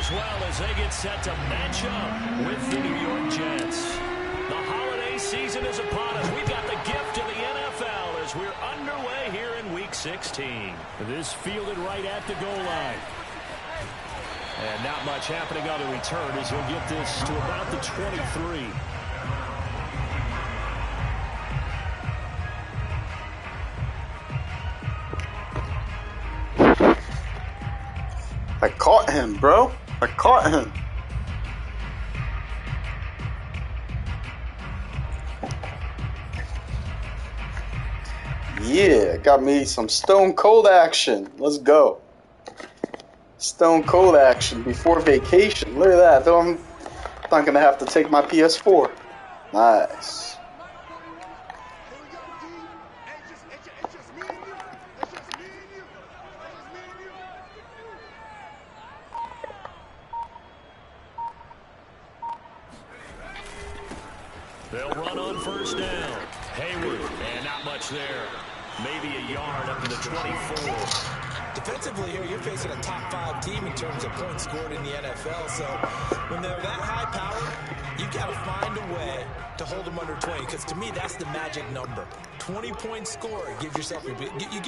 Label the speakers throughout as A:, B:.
A: as well as they get set to match up with the New York Jets. The holiday season is upon us. We've got the gift of the NFL as we're underway here in Week 16. This fielded right at the goal line. And not much happening on the return as he'll get this to about the 23.
B: I caught him, bro. I caught him. Yeah, got me some stone cold action. Let's go. Stone cold action before vacation. Look at that. Though I'm not gonna have to take my PS4. Nice.
A: They'll run on first down. Hayward, and not much there. Maybe a yard up to the 24.
C: Defensively here, you're facing a top 5 team in terms of points scored in the NFL. So when they're that high powered, you've got to find a way to hold them under 20. Because to me, that's the magic number. 20 points scored, you give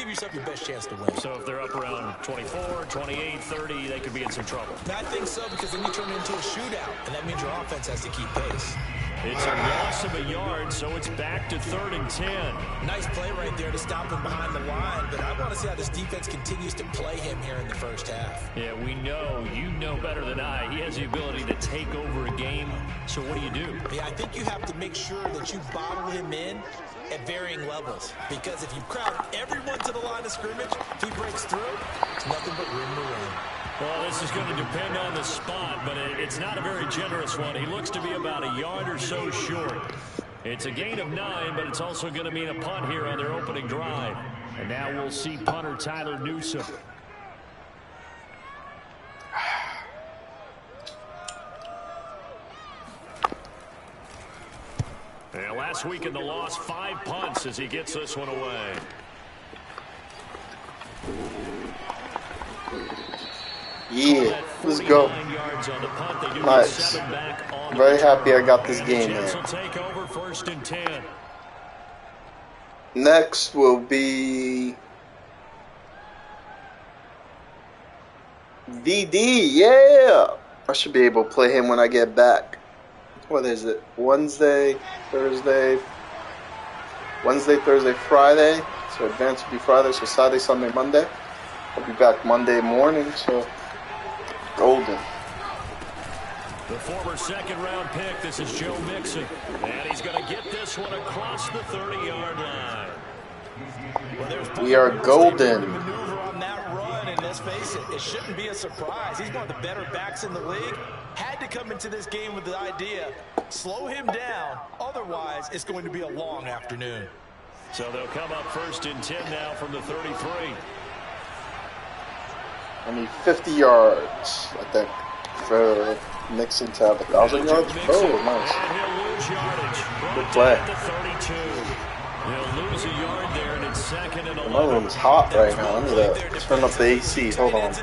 C: yourself your best chance to win.
A: So if they're up around 24, 28, 30, they could be in some trouble.
C: I think so, because then you turn it into a shootout, and that means your offense has to keep pace.
A: It's a loss of a yard, so it's back to 3rd and 10.
C: Nice play right there to stop him behind the line, but I want to see how this defense continues to play him here in the first half.
A: Yeah, we know. You know better than I. He has the ability to take over a game, so what do?
C: Yeah, I think you have to make sure that you bottle him in at varying levels, because if you crowd everyone to the line of scrimmage, if he breaks through, it's nothing but room to run.
A: Well, this is going to depend on the spot, but it's not a very generous one. He looks to be about a yard or so short. It's a gain of 9, but it's also going to mean a punt here on their opening drive. And now we'll see punter Tyler Newsome. And last week in the loss, 5 punts as he gets this one away.
B: Yeah, let's go. Nice. Very happy I got this game, man. Next will be VD. Yeah, I should be able to play him when I get back. What is it? Wednesday, Thursday, Friday. So advance will be Friday. So Saturday, Sunday, Monday. I'll be back Monday morning. So. Golden.
A: The former 2nd-round pick. This is Joe Mixon. And he's going to get this one across the 30-yard line.
C: Well,
B: we are golden.
C: Maneuver on that run, and let's face it, it shouldn't be a surprise. He's one of the better backs in the league. Had to come into this game with the idea, slow him down. Otherwise, it's going to be a long afternoon.
A: So they'll come up 1st and 10 now from the 33.
B: I need 50 yards, I think, for Mixon to have 1,000 yards. Oh, nice. Good play.
A: He'll lose a yard there, and it's 2nd and 11.
B: My room is hot right now. Let me turn up the AC. Hold on.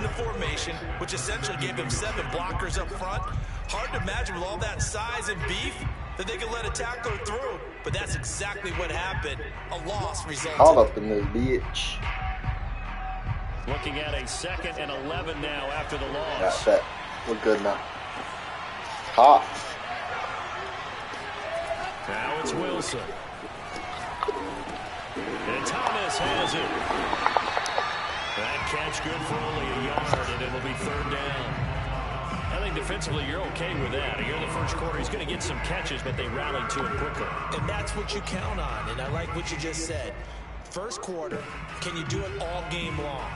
C: Which essentially gave him 7 blockers up front. Hard to imagine with all that size and beef that they could let a tackler through. But that's exactly what happened. A loss resulted.
B: Hot up in this bitch.
A: Looking at a 2nd and 11 now after the loss.
B: Yeah, bet. We're good now. Hot.
A: Now it's Wilson. And Thomas has it. That catch good for only a yard, and it'll be 3rd down. I think defensively you're okay with that. Here in the first quarter, he's going to get some catches, but they rallied to it quickly.
C: And that's what you count on, and I like what you just said. First quarter, can you do it all game long?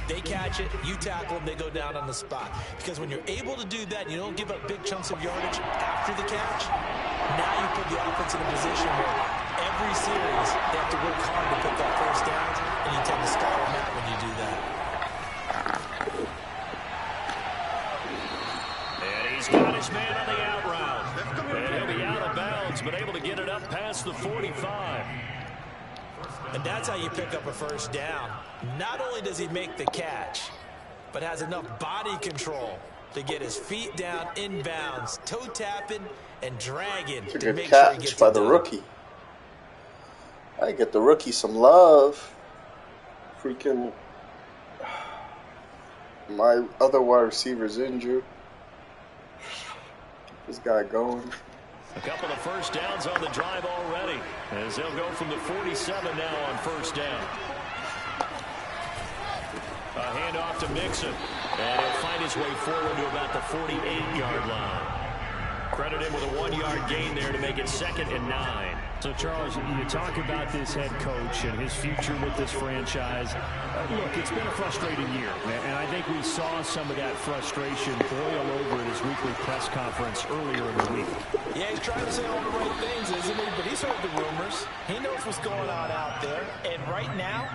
C: They catch it, you tackle them, they go down on the spot. Because when you're able to do that, and you don't give up big chunks of yardage after the catch, now you put the offense in a position where every series they have to work hard to pick up first downs, and you tend to stall them out when you do that.
A: And he's got his man on the out route. And he'll be out of bounds, but able to get it up past the 45.
C: And that's how you pick up a first down. Not only does he make the catch, but has enough body control to get his feet down inbounds, toe tapping and dragging
B: It's a
C: to
B: good
C: make sure he
B: catch
C: gets
B: by
C: it
B: the
C: done.
B: rookie. I get the rookie some love. Freaking my other wide receiver's injured. Keep this guy going.
A: A couple of first downs on the drive already, as they'll go from the 47 now on first down. A handoff to Mixon, and he'll find his way forward to about the 48-yard line. Credit him with a 1-yard gain there to make it 2nd and 9.
D: So, Charles, you talk about this head coach and his future with this franchise. Look, it's been a frustrating year, and I think we saw some of that frustration boil over at his weekly press conference earlier in the week.
C: Yeah, he's trying to say all the right things, isn't he? But he's heard the rumors. He knows what's going on out there. And right now,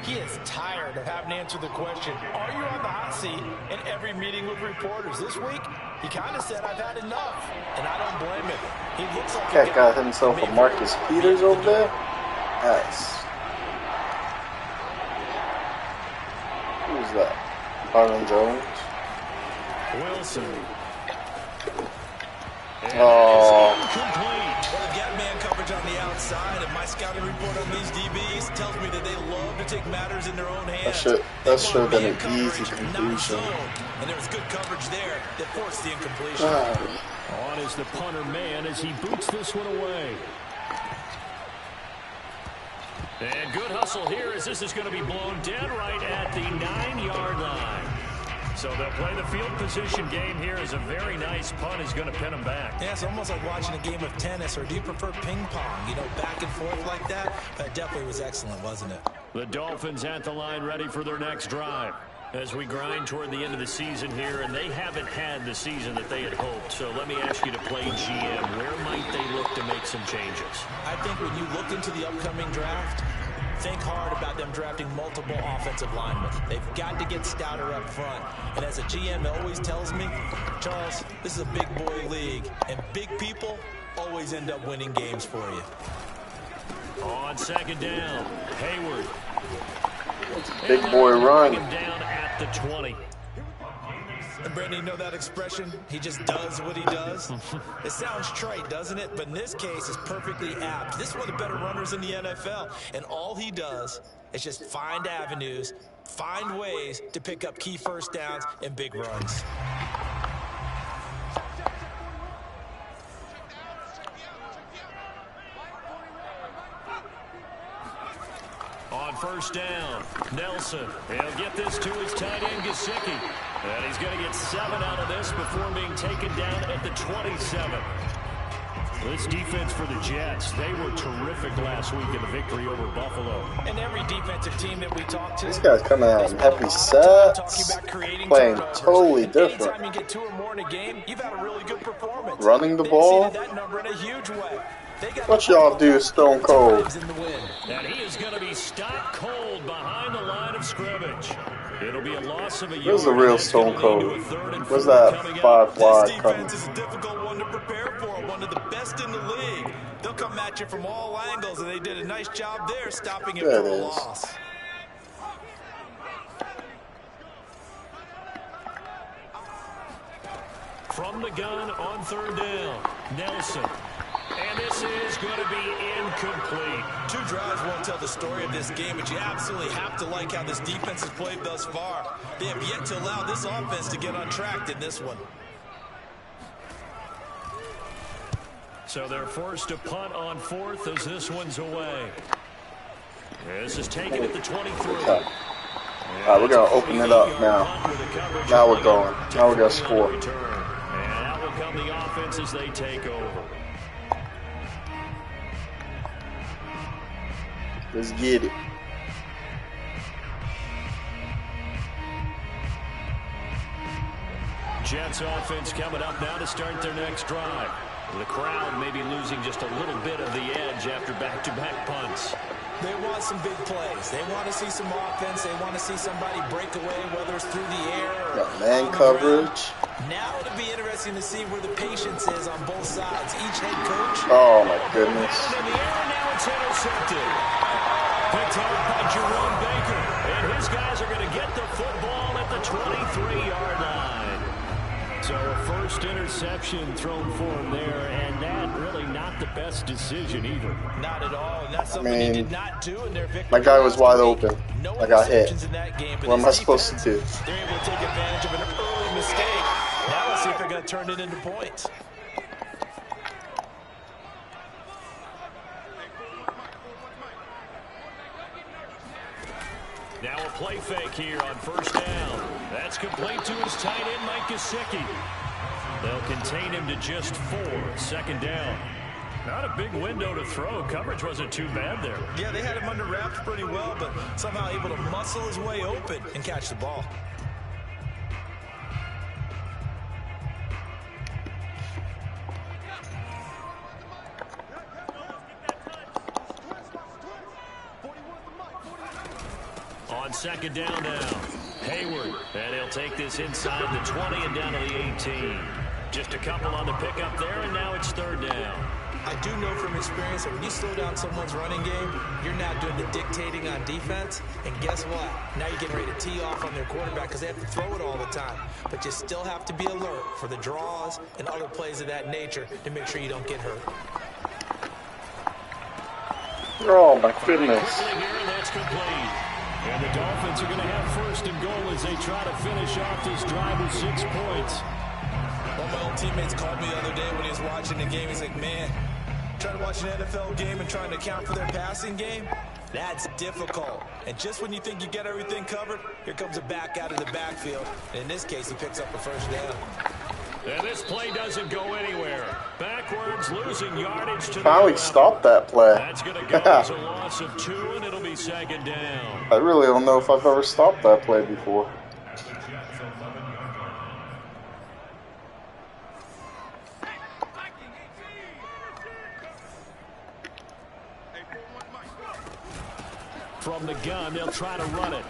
C: he is tired of having to answer the question, are you on the hot seat in every meeting with reporters? This week, he kind of said, I've had enough. And I don't blame him. He looks like
B: Cat got himself a Marcus Peters over there. Nice. Who's that? Byron Jones.
A: Wilson.
B: Oh.
C: Well, they've got man coverage on the outside, and my scouting report on these DBs tells me that they love to take matters in their own hands.
B: That should have been an easy completion.
C: And there was good coverage there that forced the incompletion.
A: On is the punter man as he boots this one away. And good hustle here as this is going to be blown dead right at the 9-yard line. So they'll play the field position game here as a very nice punt is going to pin them back.
C: Yeah, it's almost like watching a game of tennis, or do you prefer ping pong? You know, back and forth like that? That definitely was excellent, wasn't it?
A: The Dolphins at the line ready for their next drive as we grind toward the end of the season here, and they haven't had the season that they had hoped. So let me ask you to play GM. Where might they look to make some changes?
C: I think when you look into the upcoming draft, think hard about them drafting multiple offensive linemen. They've got to get stouter up front. And as a GM always tells me, Charles, this is a big boy league, and big people always end up winning games for you.
A: On 2nd down, Hayward.
B: Big boy run.
A: Him down at the 20.
C: And Brandon, you know that expression? He just does what he does. It sounds trite, doesn't it? But in this case, it's perfectly apt. This is one of the better runners in the NFL. And all he does is just find avenues, find ways to pick up key first downs and big runs.
A: On 1st down, Nelson. He'll get this to his tight end, Gesicki. And he's going to get 7 out of this before being taken down at the 27. This defense for the Jets, they were terrific last week in the victory over Buffalo.
C: And every defensive team that we talk to,
B: This guy's coming out in heavy sets, playing totally different.
C: Anytime you get 2 or more in a game, you've had a really good performance.
B: Running the ball.
C: That number in a huge way.
B: What y'all do, Stone Cold?
A: And he is going to be stopped cold behind the line of scrimmage. It'll be a loss of a yard.
B: Where's the real Stone Cold? Where's that 5 wide coming?
C: This defense is a difficult one to prepare for, one of the best in the league. They'll come at you from all angles, and they did a nice job there stopping it from a loss.
A: From the gun on 3rd down, Nelson. And this is going to be incomplete.
C: 2 drives won't tell the story of this game, but you absolutely have to like how this defense has played thus far. They have yet to allow this offense to get untracked in this one.
A: So they're forced to punt on 4th as this one's away. This is taken at the 23.
B: All right, we're going to open it up now. Now we're going. Now we're going to score.
A: And out will come the offense as they take over.
B: Let's get it.
A: Jets offense coming up now to start their next drive. The crowd may be losing just a little bit of the edge after back-to-back punts.
C: They want some big plays. They want to see some offense. They want to see somebody break away, whether it's through the air or
B: got man coverage.
C: Now it'll be interesting to see where the patience is on both sides. Each head coach.
B: Oh, my goodness.
A: In the air, now it's intercepted. Picked up by Jerome Baker. And his guys are going to get the football at the 23-yard line.
D: So a first interception thrown for him there, and that really not the best decision either.
C: Not at all, and that's something he did not do in their victory.
B: My guy was wide open.
C: No
B: I got hit.
C: interceptions in that game, but
B: what am I supposed to do?
C: They're able to take advantage of an early mistake. Now let's see if they're going to turn it into points.
A: Now a play fake here on first down. That's complete to his tight end, Mike Gesicki. They'll contain him to just 4. Second down. Not a big window to throw. Coverage wasn't too bad there.
C: Yeah, they had him under wraps pretty well, but somehow able to muscle his way open and catch the ball.
A: On second down now, Hayward, and he'll take this inside the 20 and down to the 18. Just a couple on the pickup there, and now it's third down.
C: I do know from experience that when you slow down someone's running game, you're not doing the dictating on defense. And guess what? Now you're getting ready to tee off on their quarterback because they have to throw it all the time. But you still have to be alert for the draws and other plays of that nature to make sure you don't get hurt.
B: Oh, my goodness.
A: Quickly here, and that's complete. And the Dolphins are going to have first and goal as they try to finish off this drive with 6 points.
C: One of my old teammates called me the other day when he was watching the game. He's like, man, trying to watch an NFL game and trying to account for their passing game, that's difficult. And just when you think you get everything covered, here comes a back out of the backfield. And in this case, he picks up a first down.
A: And this play doesn't go anywhere. Backwards, losing yardage to the
B: Finally stopped that play.
A: That's going to go as a loss of 2, and it'll be second down.
B: I really don't know if I've ever stopped that play before.
A: From the gun, they'll try to run it.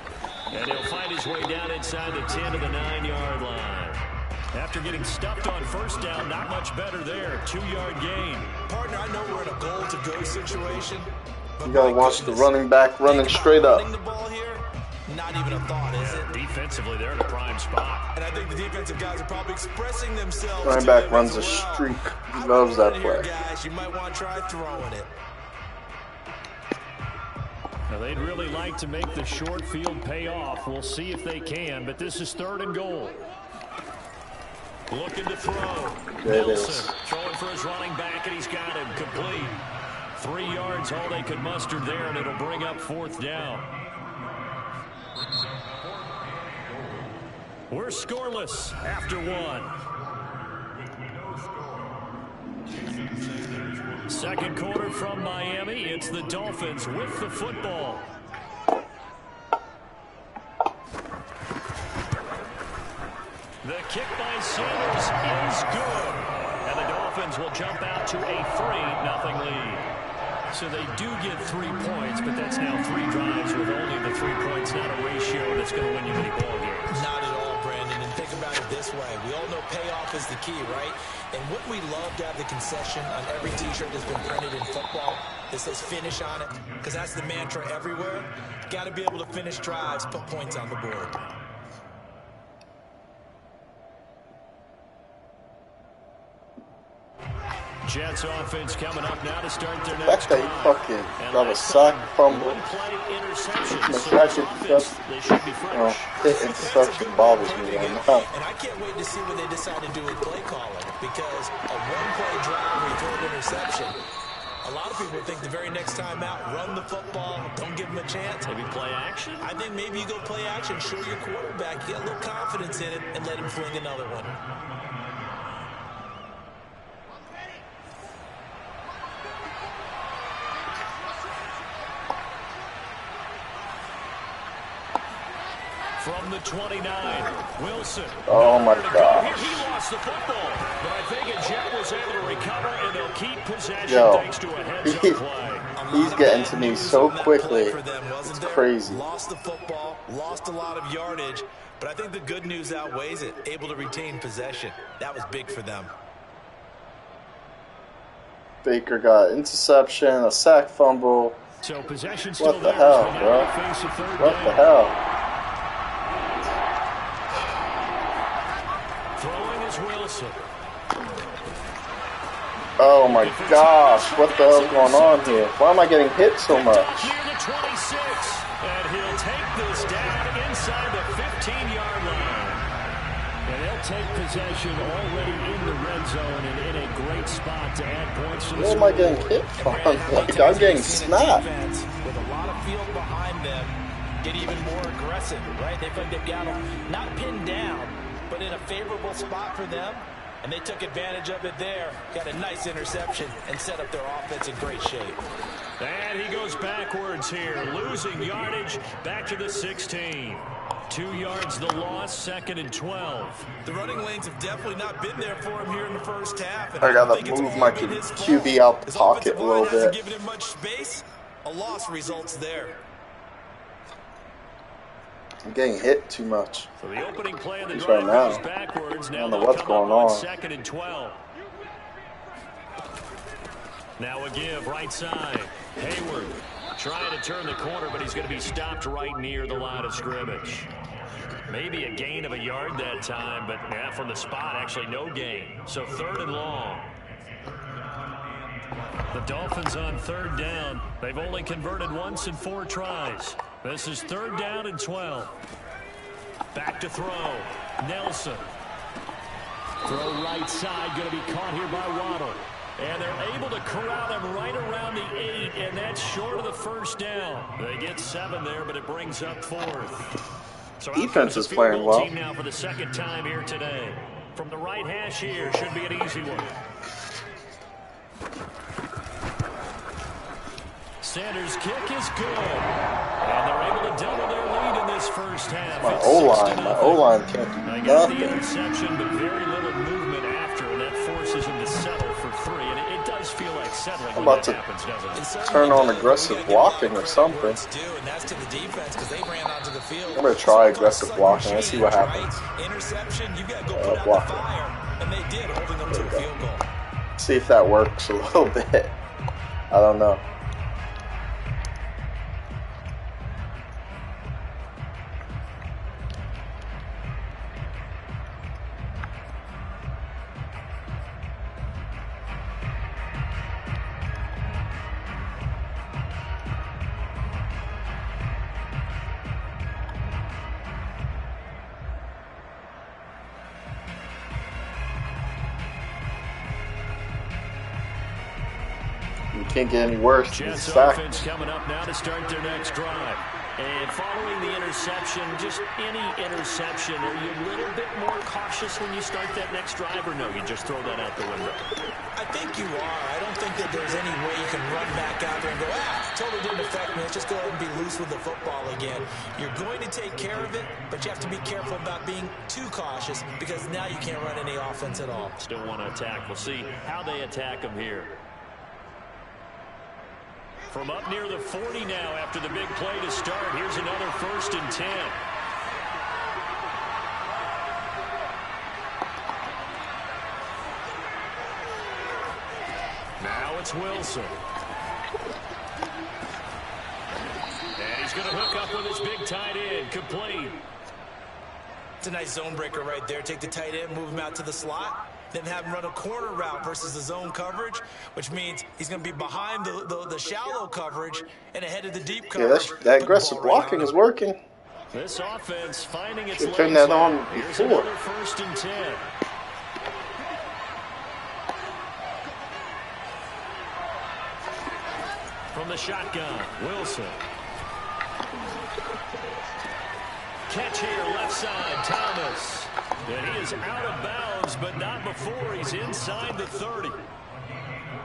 A: And he'll find his way down inside the 10 to the 9-yard line. After getting stuffed on first down, not much better there. 2-yard gain.
C: Partner, I know we're in a goal-to-go situation.
B: You gotta watch the running back running straight up.
C: The ball here, not even a thought, is it?
A: Defensively, they're in a prime spot.
C: And I think the defensive guys are probably expressing themselves.
B: Running back runs a streak. He loves that play.
C: Guys, you might want to try throwing it.
D: Now they'd really like to make the short field pay off. We'll see if they can, but this is third and goal.
A: Looking to throw.
B: There it
A: Wilson
B: is.
A: throwing for his running back, and he's got him complete. 3 yards, all they could muster there, and it'll bring up fourth down. We're scoreless after 1. Second quarter from Miami. It's the Dolphins with the football. The kick by Sanders is good. And the Dolphins will jump out to a 3-0 lead. So they do get 3 points, but that's now 3 drives with only the 3 points, not a ratio that's going to win you many ball games.
C: Not at all, Brandon. And think about it this way. We all know payoff is the key, right? And wouldn't we love to have the concession on every T-shirt that's been printed in football that says finish on it? Because that's the mantra everywhere. Got to be able to finish drives, put points on the board.
A: Jets offense coming up now to start their
B: That's
A: next
B: how you
A: drive.
B: fucking
A: And
B: grab a
A: last
B: sack,
A: time,
B: fumble.
A: one-play interception.
B: My
A: So
B: track
A: this offense, they should be fresh.
B: hit interception bothers me right now.
C: And I can't wait to see what they decide to do with play calling, because a one-play drive where you throw an interception, a lot of people think the very next time out, run the football, don't give them a chance.
A: Maybe play action?
C: I think maybe you go play action, show your quarterback, you get a little confidence in it, and let him fling another one.
A: From the 29, Wilson.
B: Oh my gosh.
A: Here he lost the football, but I think Jet was able to recover, and they'll keep possession
B: Yo,
A: thanks to a heads-up play.
B: He's getting to me so quickly. It's crazy.
C: Lost the football, lost a lot of yardage, but I think the good news outweighs it. Able to retain possession. That was big for them.
B: Baker got interception, a sack fumble.
D: So possession still
B: What the
D: there.
B: hell,
D: Now
B: bro?
D: they face a third
B: What
D: down.
B: the hell?
A: Throwing his way Wilson.
B: Oh my gosh, what the hell's going on here? Why am I getting hit so much?
A: Near the 26, and he'll take this down inside the 15-yard line.
D: And they'll take possession already in the red zone and in a great spot to add points to the
B: Where am I getting hit from? Like, I'm getting snapped.
C: With a lot of field behind them, get even more aggressive, right? They feel like they've got them not pinned down, but in a favorable spot for them. And they took advantage of it there. Got a nice interception and set up their offense in great shape.
A: And he goes backwards here, losing yardage back to the 16. 2 yards the loss, 2nd and 12.
C: The running lanes have definitely not been there for him here in the first half. And
B: I gotta move my QB out the pocket a little bit.
C: Given him much space, a loss results there.
B: I'm getting hit too much.
A: So the opening play of the
B: right now.
A: goes backwards. Now
B: I don't know what's going on.
A: 2nd and 12. Now a give right side. Hayward trying to turn the corner, but he's going to be stopped right near the line of scrimmage. Maybe a gain of a yard that time, but from the spot, actually no gain. So 3rd and long. The Dolphins on 3rd down. They've only converted once in 4 tries. This is 3rd down and 12. Back to throw. Nelson. Throw right side. Going to be caught here by Waddle. And they're able to corral them right around the 8, and that's short of the 1st down. They get 7 there, but it brings up 4th. So
B: defense is playing well.
A: Team now for the 2nd time here today. From the right hash here, should be an easy one. Sanders' kick is good. And they're able to double their lead in this first half.
B: My O-line can't do
A: I got
B: nothing.
A: the interception, but very little movement after, and that forces him to settle for 3. And it does feel like settling
B: I'm
A: when
B: about
A: that
B: to
A: happens, doesn't it?
B: turn on aggressive blocking or something.
C: And that's to the defense because they ran onto the field.
B: I'm gonna try aggressive blocking. Let's see what happens.
C: Interception, you got to go put out
B: block
C: the fire, and they did, holding them to a field goal.
B: See if that works a little bit. I don't know. Can't get any worse.
A: Jets offense coming up now to start their next drive. And following the interception, just any interception, are you a little bit more cautious when you start that next drive, or no, you just throw that out the window?
C: I think you are. I don't think that there's any way you can run back out there and go, totally didn't affect me. Let's just go ahead and be loose with the football again. You're going to take care of it, but you have to be careful about being too cautious because now you can't run any offense at all.
A: Still want to attack. We'll see how they attack them here. From up near the 40 now after the big play to start. Here's another 1st and 10. Now it's Wilson. And he's going to hook up with his big tight end. Complete.
C: It's a nice zone breaker right there. Take the tight end, move him out to the slot, then have him run a corner route versus the zone coverage, which means he's going to be behind the shallow coverage and ahead of the deep coverage.
B: Yeah, that aggressive blocking is working.
A: This offense finding its
B: legs. Turned that on
A: Here's
B: before.
A: Another 1st and 10. From the shotgun, Wilson. Catch here, left side, Thomas. And he is out of bounds, but not before he's inside the 30.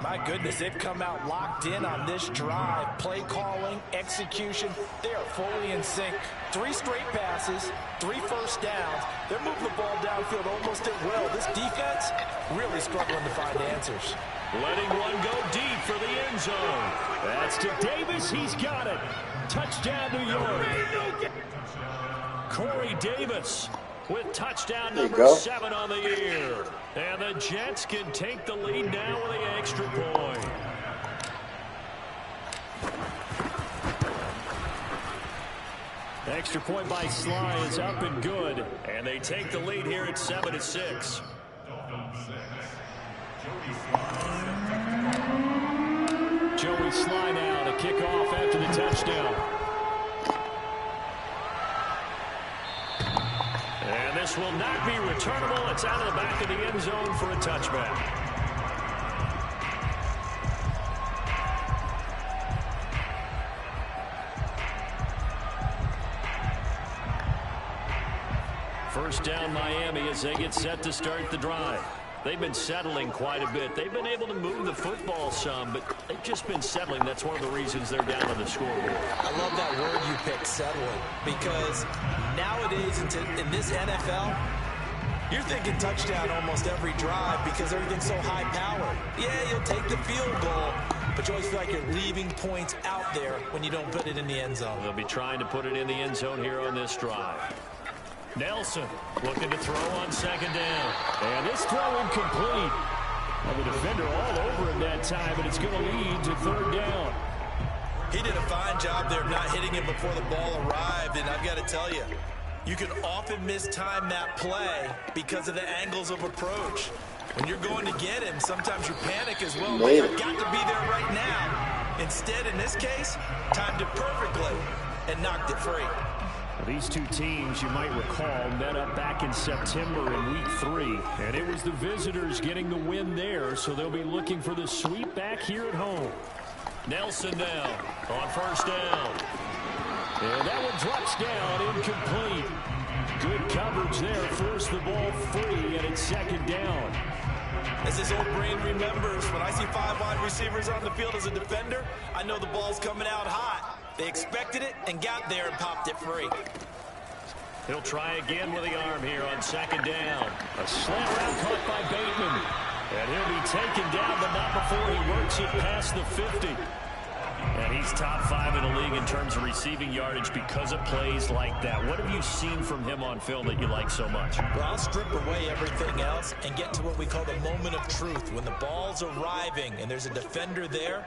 C: My goodness, they've come out locked in on this drive. Play calling, execution, they are fully in sync. 3 straight passes, 3 first downs. They're moving the ball downfield almost at will. This defense really struggling to find answers.
A: Letting one go deep for the end zone. That's to Davis. He's got it. Touchdown, New York. Corey Davis with touchdown number 7 on the year. And the Jets can take the lead now with the extra point. The extra point by Sly is up and good. And they take the lead here at 7-6.
D: Joey Sly now to kick off after the touchdown. And this will not be returnable. It's out of the back of the end zone for a touchback. First down Miami as they get set to start the drive. They've been settling quite a bit. They've been able to move the football some, but they've just been settling. That's one of the reasons they're down on the scoreboard.
C: I love that word you picked, settling, because nowadays in this NFL, you're thinking touchdown almost every drive because everything's so high-powered. Yeah, you'll take the field goal, but you always feel like you're leaving points out there when you don't put it in the end zone.
D: They'll be trying to put it in the end zone here on this drive. Nelson looking to throw on second down. And this throw incomplete. Well, the defender all over him that time, but it's going to lead to third down.
C: He did a fine job there of not hitting him before the ball arrived, and I've got to tell you, you can often mistime that play because of the angles of approach. When you're going to get him, sometimes you panic as well. Like, I've got to be there right now. Instead, in this case, timed it perfectly and knocked it free.
D: These two teams, you might recall, met up back in September in Week 3, and it was the visitors getting the win there, so they'll be looking for the sweep back here at home. Nelson now on first down. And that one drops down, incomplete. Good coverage there, forced the ball free, and it's second down.
C: As his old brain remembers, when I see 5 wide receivers on the field as a defender, I know the ball's coming out hot. They expected it and got there and popped it free.
D: He'll try again with the arm here on second down. A slant route caught by Bateman. And he'll be taken down, but not before he works it past the 50. And he's top 5 in the league in terms of receiving yardage because of plays like that. What have you seen from him on film that you like so much?
C: Well, I'll strip away everything else and get to what we call the moment of truth. When the ball's arriving and there's a defender there,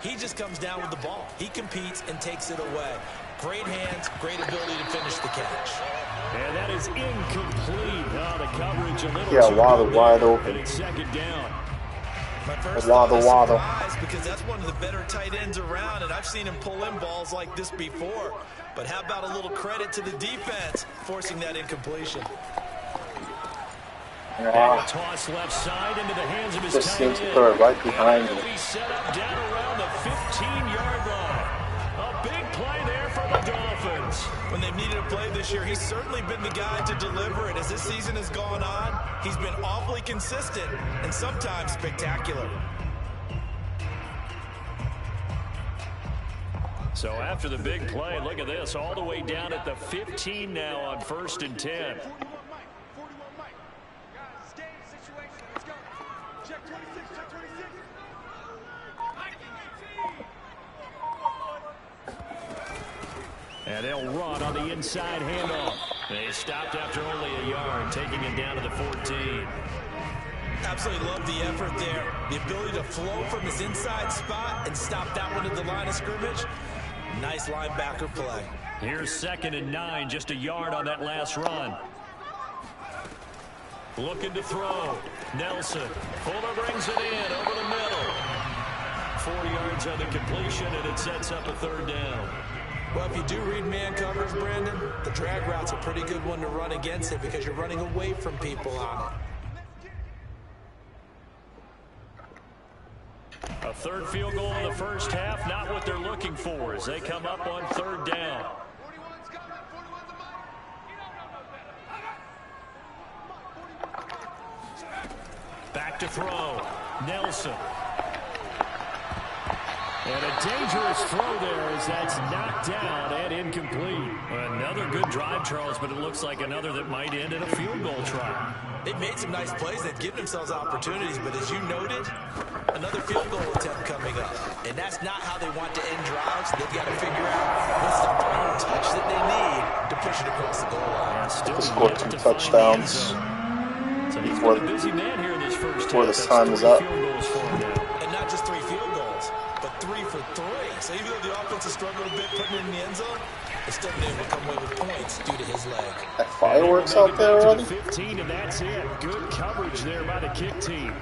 C: he just comes down with the ball. He competes and takes it away. Great hands, great ability to finish the catch.
D: And that is incomplete. Oh, the coverage a little too
B: wide open.
D: And it's second down.
C: My first thought was surprise because that's one of the better tight ends around, and I've seen him pull in balls like this before. But how about a little credit to the defense forcing that incompletion?
D: And a toss left side into the hands of his tight end.
B: Just seems to throw it right behind him.
D: He'll be set up down around the 15-yard line. A big play there for the Dolphins.
C: When they've needed a play this year, he's certainly been the guy to deliver it. As this season has gone on, he's been awfully consistent and sometimes spectacular.
D: So after the big play, look at this, all the way down at the 15 now on 1st and 10. And they'll run on the inside handoff. They stopped after only a yard, taking it down to the 14.
C: Absolutely love the effort there. The ability to flow from his inside spot and stop that one at the line of scrimmage. Nice linebacker play.
D: Here's 2nd and 9, just a yard on that last run. Looking to throw. Nelson. Fuller brings it in over the middle. 4 yards on the completion, and it sets up a 3rd down.
C: Well, if you do read man coverage, Brandon, the drag route's a pretty good one to run against it because you're running away from people on it.
D: A 3rd field goal in the first half, not what they're looking for as they come up on 3rd down. Back to throw. Nelson. And a dangerous throw there as that's knocked down and incomplete. Another good drive, Charles, but it looks like another that might end in a field goal try.
C: They've made some nice plays. They've given themselves opportunities, but as you noted, another field goal attempt coming up. And that's not how they want to end drives. They've got to figure out what's the final touch that they need to push it across the goal line.
D: Still
B: scored 2 touchdowns
D: so before the busy man here in this first
B: before
D: half.
B: this time is up.
C: And not just 3 field goals, but 3 for 3. So even though the offense has struggled a bit putting it in the end zone, they're still been able to come away with points due to his leg.
B: That fireworks out there already?
D: 15, and that's it. Good coverage there by the kick team.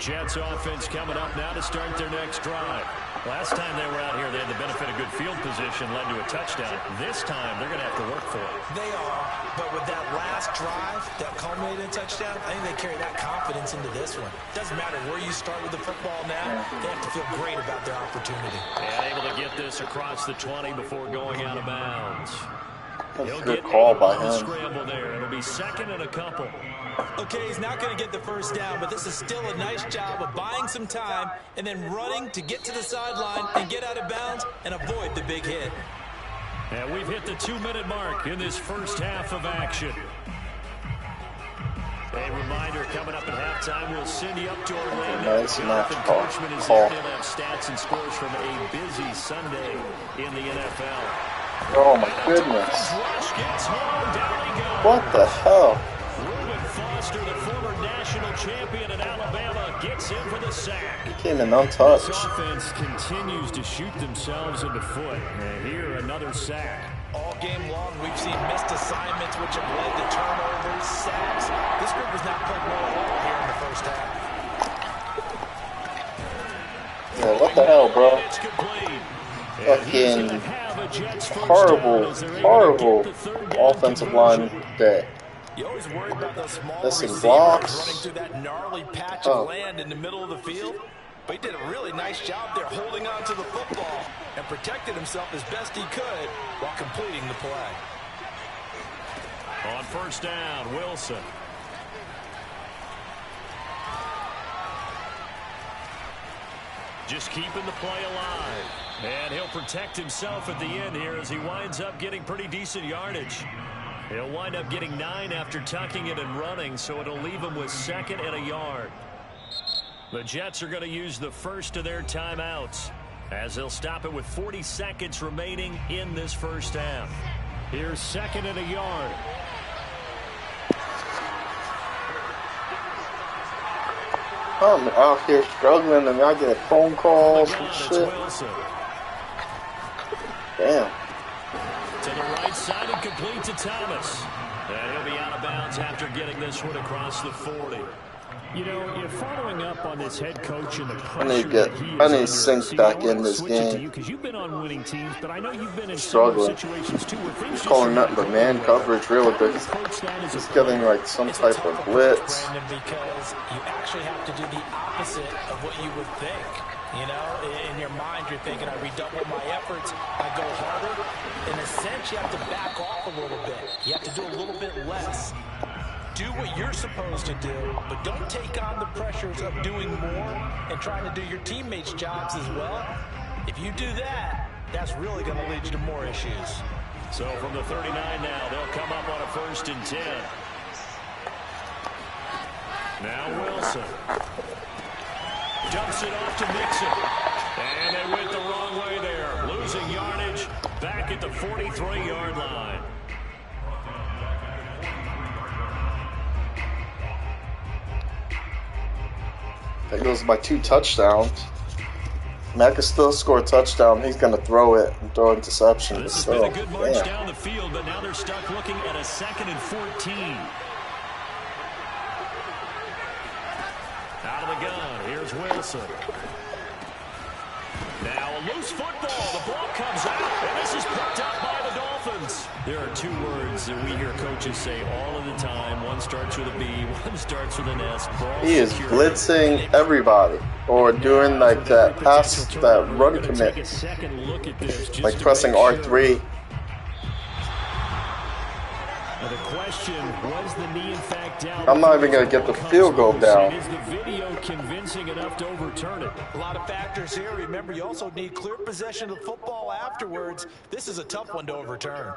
A: Jets offense coming up now to start their next drive. Last time they were out here, they had the benefit of good field position, led to a touchdown. This time, they're going to have to work for it.
C: They are, but with that last drive that culminated in a touchdown, I think they carry that confidence into this one. Doesn't matter where you start with the football now, they have to feel great about their opportunity.
A: And able to get this across the 20 before going out of bounds.
B: That's
A: He'll
B: a good
A: get
B: call by
A: on the
B: him.
A: scramble there. It'll be second and a couple.
C: Okay, he's not going to get the first down, but this is still a nice job of buying some time and then running to get to the sideline and get out of bounds and avoid the big hit.
A: And we've hit the 2-minute mark in this first half of action. A reminder, coming up at halftime, we'll send you up to Orlando.
B: Nice match
A: Jonathan
B: call.
A: Coachman is there. He'll have stats and scores from a busy Sunday in the NFL.
B: Oh my goodness. What the hell?
A: Foster, the former national champion at Alabama, gets in for the sack.
B: He came in untouched.
A: This offense continues to shoot themselves in the foot. And here, another sack.
C: All game long, we've seen missed assignments, which have led to turnovers, sacks. This group has not played well at all here in the first half.
B: Yeah, what the hell, bro?
A: It's complete.
B: Fucking horrible offensive line day.
C: You always worry about those small
B: Missing
C: receivers
B: blocks.
C: running through that gnarly patch of land in the middle of the field. But he did a really nice job there holding on to the football and protected himself as best he could while completing the play.
A: On first down, Wilson. Just keeping the play alive. And he'll protect himself at the end here as he winds up getting pretty decent yardage. He'll wind up getting 9 after tucking it and running, so it'll leave him with 2nd and a yard. The Jets are going to use the first of their timeouts as they'll stop it with 40 seconds remaining in this first half. Here's 2nd and a yard.
B: I'm out here struggling and I get phone calls and shit. Damn.
A: To the right side and complete to Thomas. And he'll be out of bounds after getting this one across the 40. You know, you're following up on this head coach and the pressure
B: I need Sync back in this game.
A: Because you've been on winning teams, but I know you've been in
B: Struggling.
A: situations too where things
B: He's calling nothing but man coverage really good. He's getting like some type of blitz.
C: Brandon, because you actually have to do the opposite of what you would think. You know, in your mind, you're thinking, I redouble my efforts, I go harder. In a sense, you have to back off a little bit. You have to do a little bit less. Do what you're supposed to do, but don't take on the pressures of doing more and trying to do your teammates' jobs as well. If you do that, that's really going to lead you to more issues.
A: So from the 39 now, they'll come up on a 1st and 10. Now Wilson. Dumps it off to Mixon. And they went the wrong way there. Losing yardage back at the 43-yard line.
B: That goes by 2 touchdowns. Matt can still score a touchdown. He's going to throw it and throw interception.
A: This has
B: so,
A: been a good march down the field, but now they're stuck looking at a 2nd and 14. Out of the gun, here's Wilson. Now a loose football. The ball comes out, and this is picked up by the Dolphins. There are 2 words that we hear coaches say all of the time. One starts with a B, one starts with an S.
B: He is blitzing everybody, or doing like that pass, that run commit, like pressing R3.
A: The question, was the knee in fact down?
B: I'm not even going to get the field goal down.
A: Is the video convincing enough to overturn it?
C: A lot of factors here. Remember, you also need clear possession of the football afterwards. This is a tough one to overturn.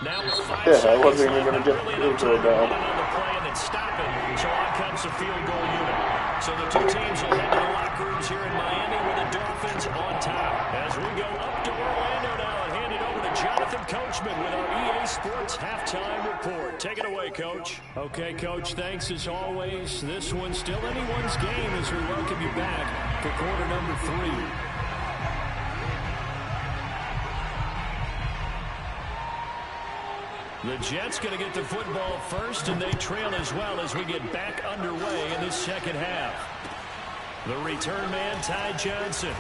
A: Now with 5
B: Yeah, I wasn't
A: seconds
B: even going to get the field
A: left,
B: goal down.
A: another play and then stop it. So on comes the field goal unit. So the 2 teams will head to the locker rooms here in Miami with the Dolphins on top. As we go up to Orlando now and hand it over to Jonathan Coachman with our EA Sports halftime report. Take it away, Coach. Okay, Coach, thanks as always. This one's still anyone's game as we welcome you back for quarter number 3. The Jets going to get the football first, and they trail as well as we get back underway in this second half. The return man, Ty Johnson.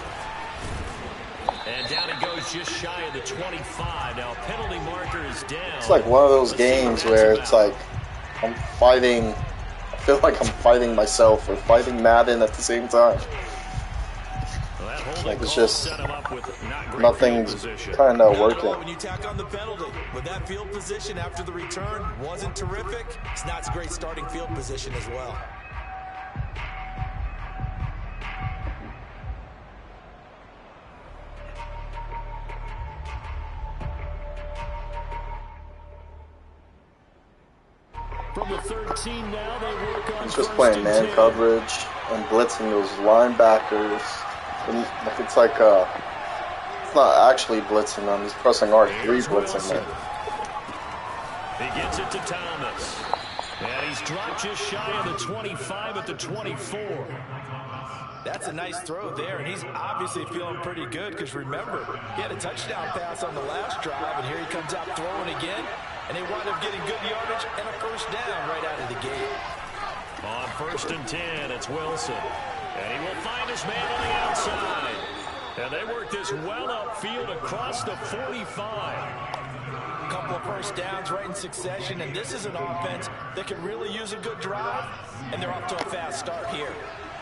A: And down he goes just shy of the 25. Now penalty marker is down.
B: It's like one of those games where it's like I'm fighting. I feel like I'm fighting myself or fighting Madden at the same time. Like it's just nothing's kind of working.
C: When you tack on the penalty, with that field position after the return wasn't terrific, it's not a great starting field position as well.
A: From the 13 now, they work on
B: He's just playing man coverage and blitzing those linebackers. And it's like it's not actually blitzing them. He's pressing R3 blitzing them.
A: He gets it to Thomas. And he's dropped just shy of the 25 at the 24.
C: That's a nice throw there, and he's obviously feeling pretty good because remember, he had a touchdown pass on the last drive, and here he comes out throwing again, and they wind up getting good yardage and a first down right out of the gate.
A: On 1st and 10, it's Wilson. And he will find his man on the outside. And they work this well upfield across the 45.
C: A couple of first downs right in succession, and this is an offense that could really use a good drive, and they're off to a fast start here.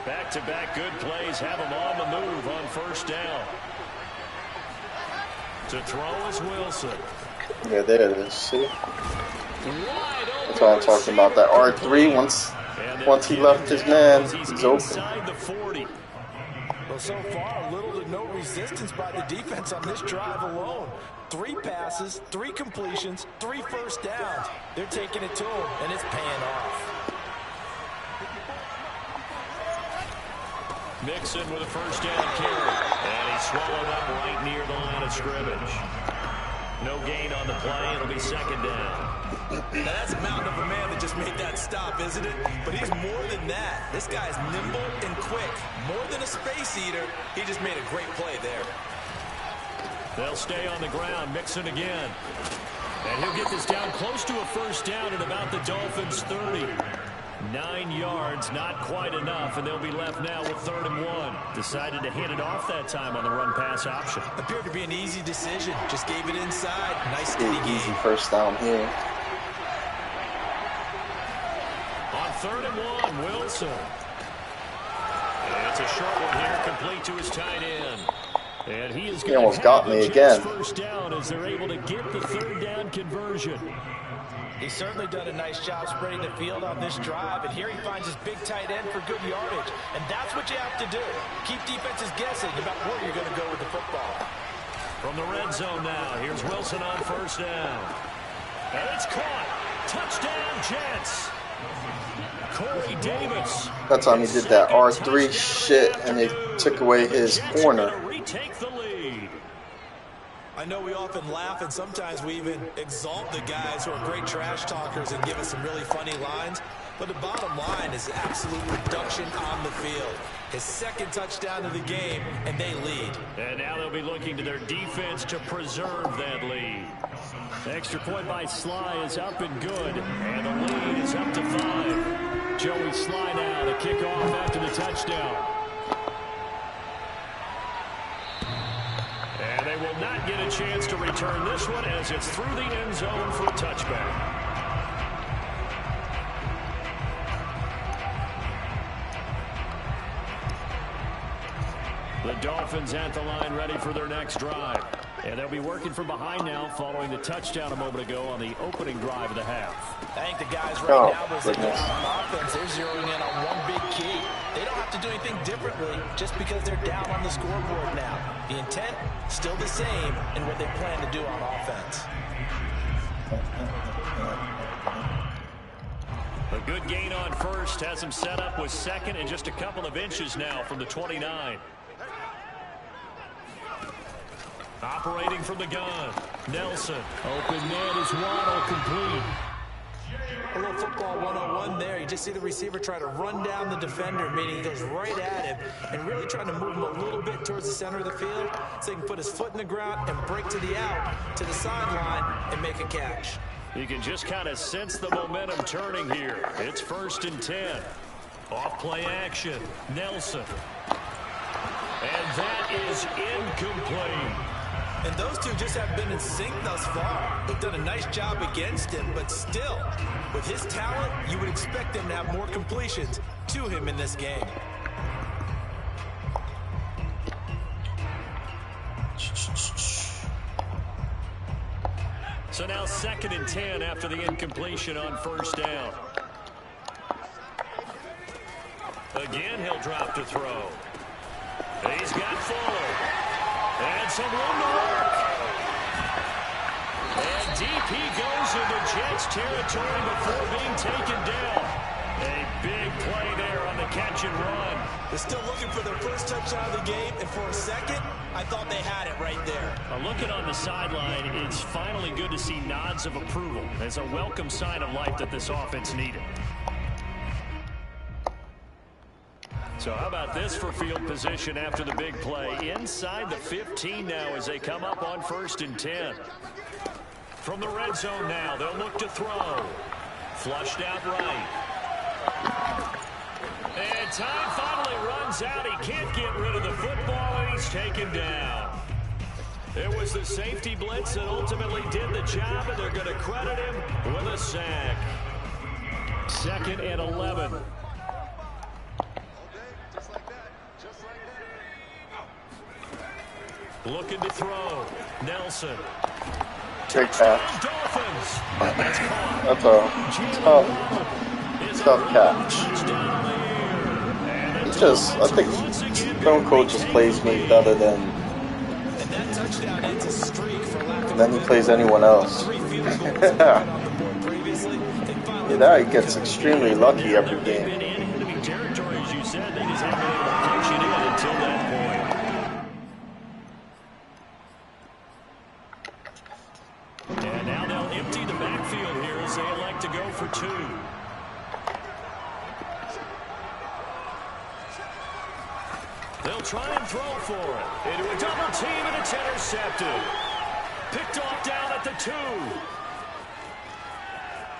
A: Back-to-back good plays have them on the move on 1st down. To throw is Wilson.
B: Yeah, there it is. See? That's what I'm talking about. That R3, once he left his man, he's open.
C: Well, so far, little to no resistance by the defense on this drive alone. 3 passes, 3 completions, 3 first downs. They're taking it to him, and it's paying off.
A: Mixon with a first down carry. And he's swallowed up right near the line of scrimmage. No gain on the play. It'll be 2nd down.
C: Now that's a mountain of a man that just made that stop, isn't it? But he's more than that. This guy's nimble and quick. More than a space eater, he just made a great play there.
A: They'll stay on the ground. Mixon again. And he'll get this down close to a first down at about the Dolphins' 30. 9 yards, not quite enough, and they'll be left now with 3rd and 1. Decided to hand it off that time on the run-pass option.
C: Appeared to be an easy decision. Just gave it inside. Nice steady game.
B: Easy first down here.
A: On 3rd and 1, Wilson. And it's a short one here, complete to his tight end. And he is going
B: almost got me again.
A: First down as they're able to get the 3rd down conversion.
C: He's certainly done a nice job spreading the field on this drive, and here he finds his big tight end for good yardage. And that's what you have to do. Keep defenses guessing about where you're going to go with the football.
A: From the red zone now, here's Wilson on 1st down. And it's caught. Touchdown, Jets. Corey Davis.
B: That time he did that R3 shit, and they took away his corner.
A: Retake the lead.
C: I know we often laugh, and sometimes we even exalt the guys who are great trash talkers and give us some really funny lines. But the bottom line is absolute production on the field. His 2nd touchdown of the game, and they lead. And now they'll be looking to their defense to preserve that lead.
A: The extra point by Sly is up and good, and the lead is up to 5. Joey Sly now to kick off after the touchdown. And they will not get a chance to return this one as it's through the end zone for a touchback. The Dolphins at the line ready for their next drive. And they'll be working from behind now following the touchdown a moment ago on the opening drive of the half.
C: I think the guys right now, as they go on offense, they're zeroing in on one big key. They don't have to do anything differently just because they're down on the scoreboard now. The intent, still the same in what they plan to do on offense.
A: A good gain on 1st has him set up with 2nd and just a couple of inches now from the 29. Operating from the gun. Nelson. Open man is Waddle complete.
C: A little football 101 there. You just see the receiver try to run down the defender, meaning he goes right at him and really trying to move him a little bit towards the center of the field so he can put his foot in the ground and break to the out, to the sideline, and make a catch.
A: You can just kind of sense the momentum turning here. It's 1st and 10. Off play action. Nelson. And that is incomplete.
C: And those two just have been in sync thus far. They've done a nice job against him, but still, with his talent, you would expect him to have more completions to him in this game.
A: So now 2nd and 10 after the incompletion on 1st down. Again, he'll drop to throw. He's got Fuller. And some room to work. And deep he goes into Jets territory before being taken down. A big play there on the catch and run.
C: They're still looking for their first touchdown of the game, and for a second, I thought they had it right there.
A: Looking on the sideline, it's finally good to see nods of approval. It's a welcome sign of life that this offense needed. So how about this for field position after the big play? Inside the 15 now as they come up on 1st and 10. From the red zone now, they'll look to throw. Flushed out right. And time finally runs out. He can't get rid of the football, and he's taken down. It was the safety blitz that ultimately did the job, and they're going to credit him with a sack. 2nd and 11. Looking to throw. Nelson.
B: Great catch.
A: Dolphins.
B: That's a tough catch. I think Stone Cold just plays me better than he plays anyone else. Yeah, that he gets extremely lucky every game.
A: And now they'll empty the backfield here as they elect to go for 2. They'll try and throw for it. Into a double team, and it's intercepted. Picked off down at the 2.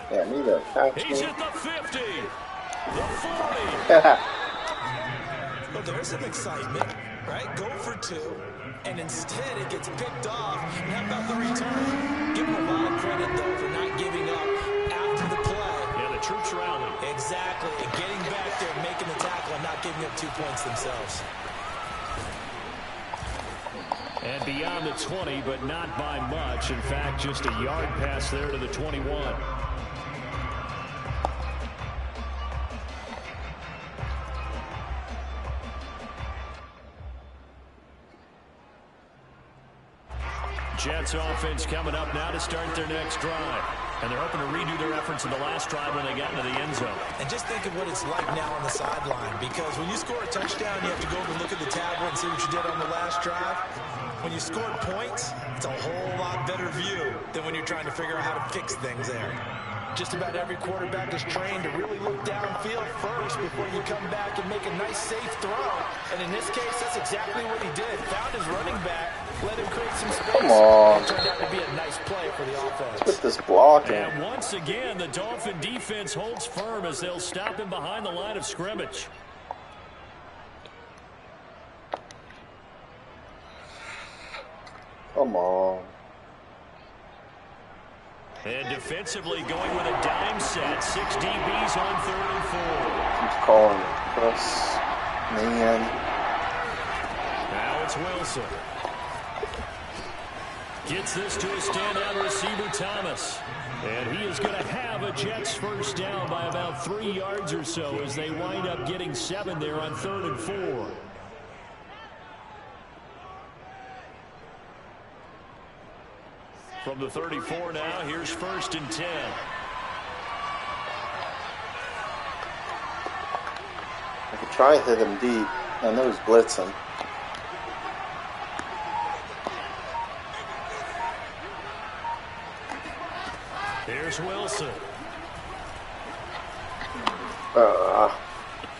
B: Yeah, I need a catch.
A: He's at the 50. The 40.
C: Well, there's some excitement, right? Go for 2. And instead it gets picked off. And how about the return? Give him a lot of credit, though, for not giving up after the play.
A: Yeah, the troops rallied.
C: Exactly. And getting back there, making the tackle, and not giving up 2 points themselves.
A: And beyond the 20, but not by much. In fact, just a yard pass there to the 21. Jets offense coming up now to start their next drive. And they're hoping to redo their efforts in the last drive when they got into the end zone.
C: And just think of what it's like now on the sideline. Because when you score a touchdown, you have to go over and look at the tablet and see what you did on the last drive. When you scored points, it's a whole lot better view than when you're trying to figure out how to fix things there. Just about every quarterback is trained to really look downfield first before you come back and make a nice, safe throw. And in this case, that's exactly what he did. Found his running back, let him create some space.
B: Come on.
C: It turned out to be a nice play for the offense.
B: With this blocking.
A: And once again, the Dolphin defense holds firm as they'll stop him behind the line of scrimmage.
B: Come on.
A: And defensively going with a dime set. 6 DBs on 3rd and 4.
B: Keeps calling Chris. Man.
A: Now it's Wilson. Gets this to a standout receiver, Thomas. And he is going to have a Jets first down by about 3 yards or so as they wind up getting 7 there on 3rd and 4. From the 34 now, here's 1st and 10.
B: I could try and hit him deep. I know he's blitzing.
A: Here's Wilson.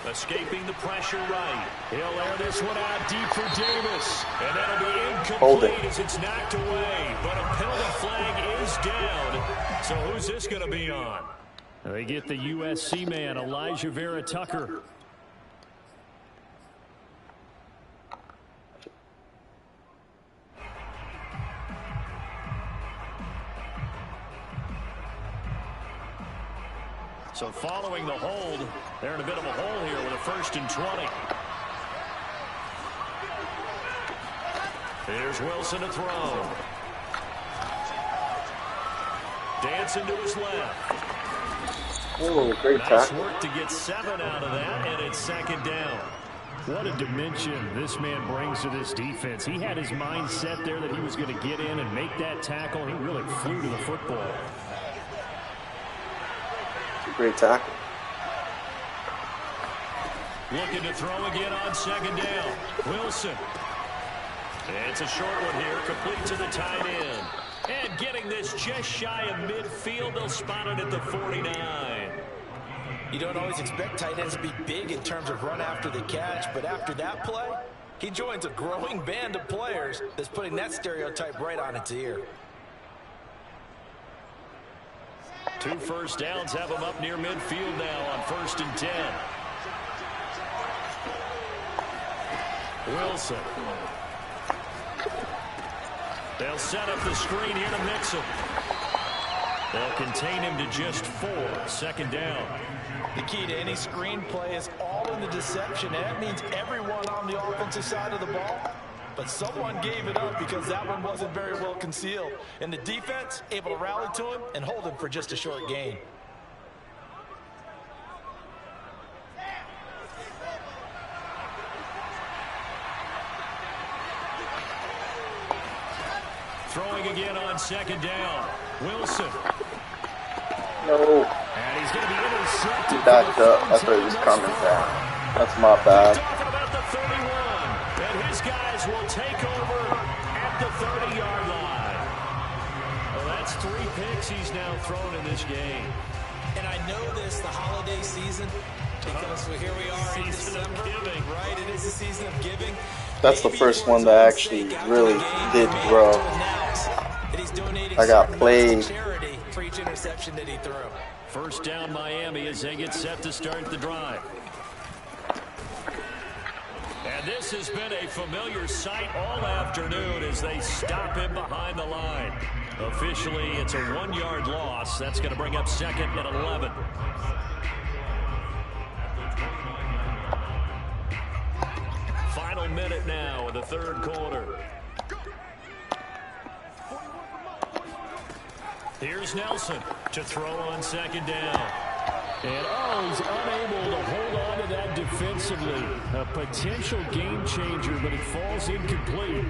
A: Escaping the pressure right. He'll air this one out deep for Davis. And that'll be incomplete as it's knocked away. But a penalty flag is down. So who's this going to be on?
D: They get the USC man, Elijah Vera Tucker.
A: So following the hold, they're in a bit of a hole here with a 1st and 20. Here's Wilson to throw. Dancing to his left.
B: Oh, great
A: Nice
B: tackle.
A: work to get 7 out of that, and it's 2nd down.
D: What a dimension this man brings to this defense. He had his mind set there that he was going to get in and make that tackle. He really flew to the football.
B: Great tackle.
A: Looking to throw again on 2nd down. Wilson. It's a short one here, complete to the tight end. And getting this just shy of midfield, they'll spot it at the 49.
C: You don't always expect tight ends to be big in terms of run after the catch, but after that play, he joins a growing band of players that's putting that stereotype right on its ear.
A: 2 first downs have him up near midfield now on 1st and 10. Wilson. They'll set up the screen here to mix him. They'll contain him to just 4. 2nd down.
C: The key to any screen play is all in the deception, and that means everyone on the offensive side of the ball. But someone gave it up because that one wasn't very well concealed. And the defense able to rally to him and hold him for just a short gain.
A: Throwing again on 2nd down. Wilson.
B: No.
A: And he's going to be intercepted.
B: He backed up. I thought he was coming back. That's my bad.
A: Talking about the 31. And his guys will take over at the 30-yard line. Well, that's 3 picks he's now thrown in this game.
C: And I know this, the holiday season, because here we are in December, right? It is the season of giving.
B: That's the first one that actually really did grow. I got played.
C: For each interception that he threw.
A: 1st down Miami as they get set to start the drive. And this has been a familiar sight all afternoon as they stop him behind the line. Officially, it's a 1-yard loss. That's going to bring up 2nd and 11. Final minute now of the 3rd quarter. Here's Nelson to throw on 2nd down.
D: And he's unable to hold on to that defensively. A potential game changer, but it falls incomplete.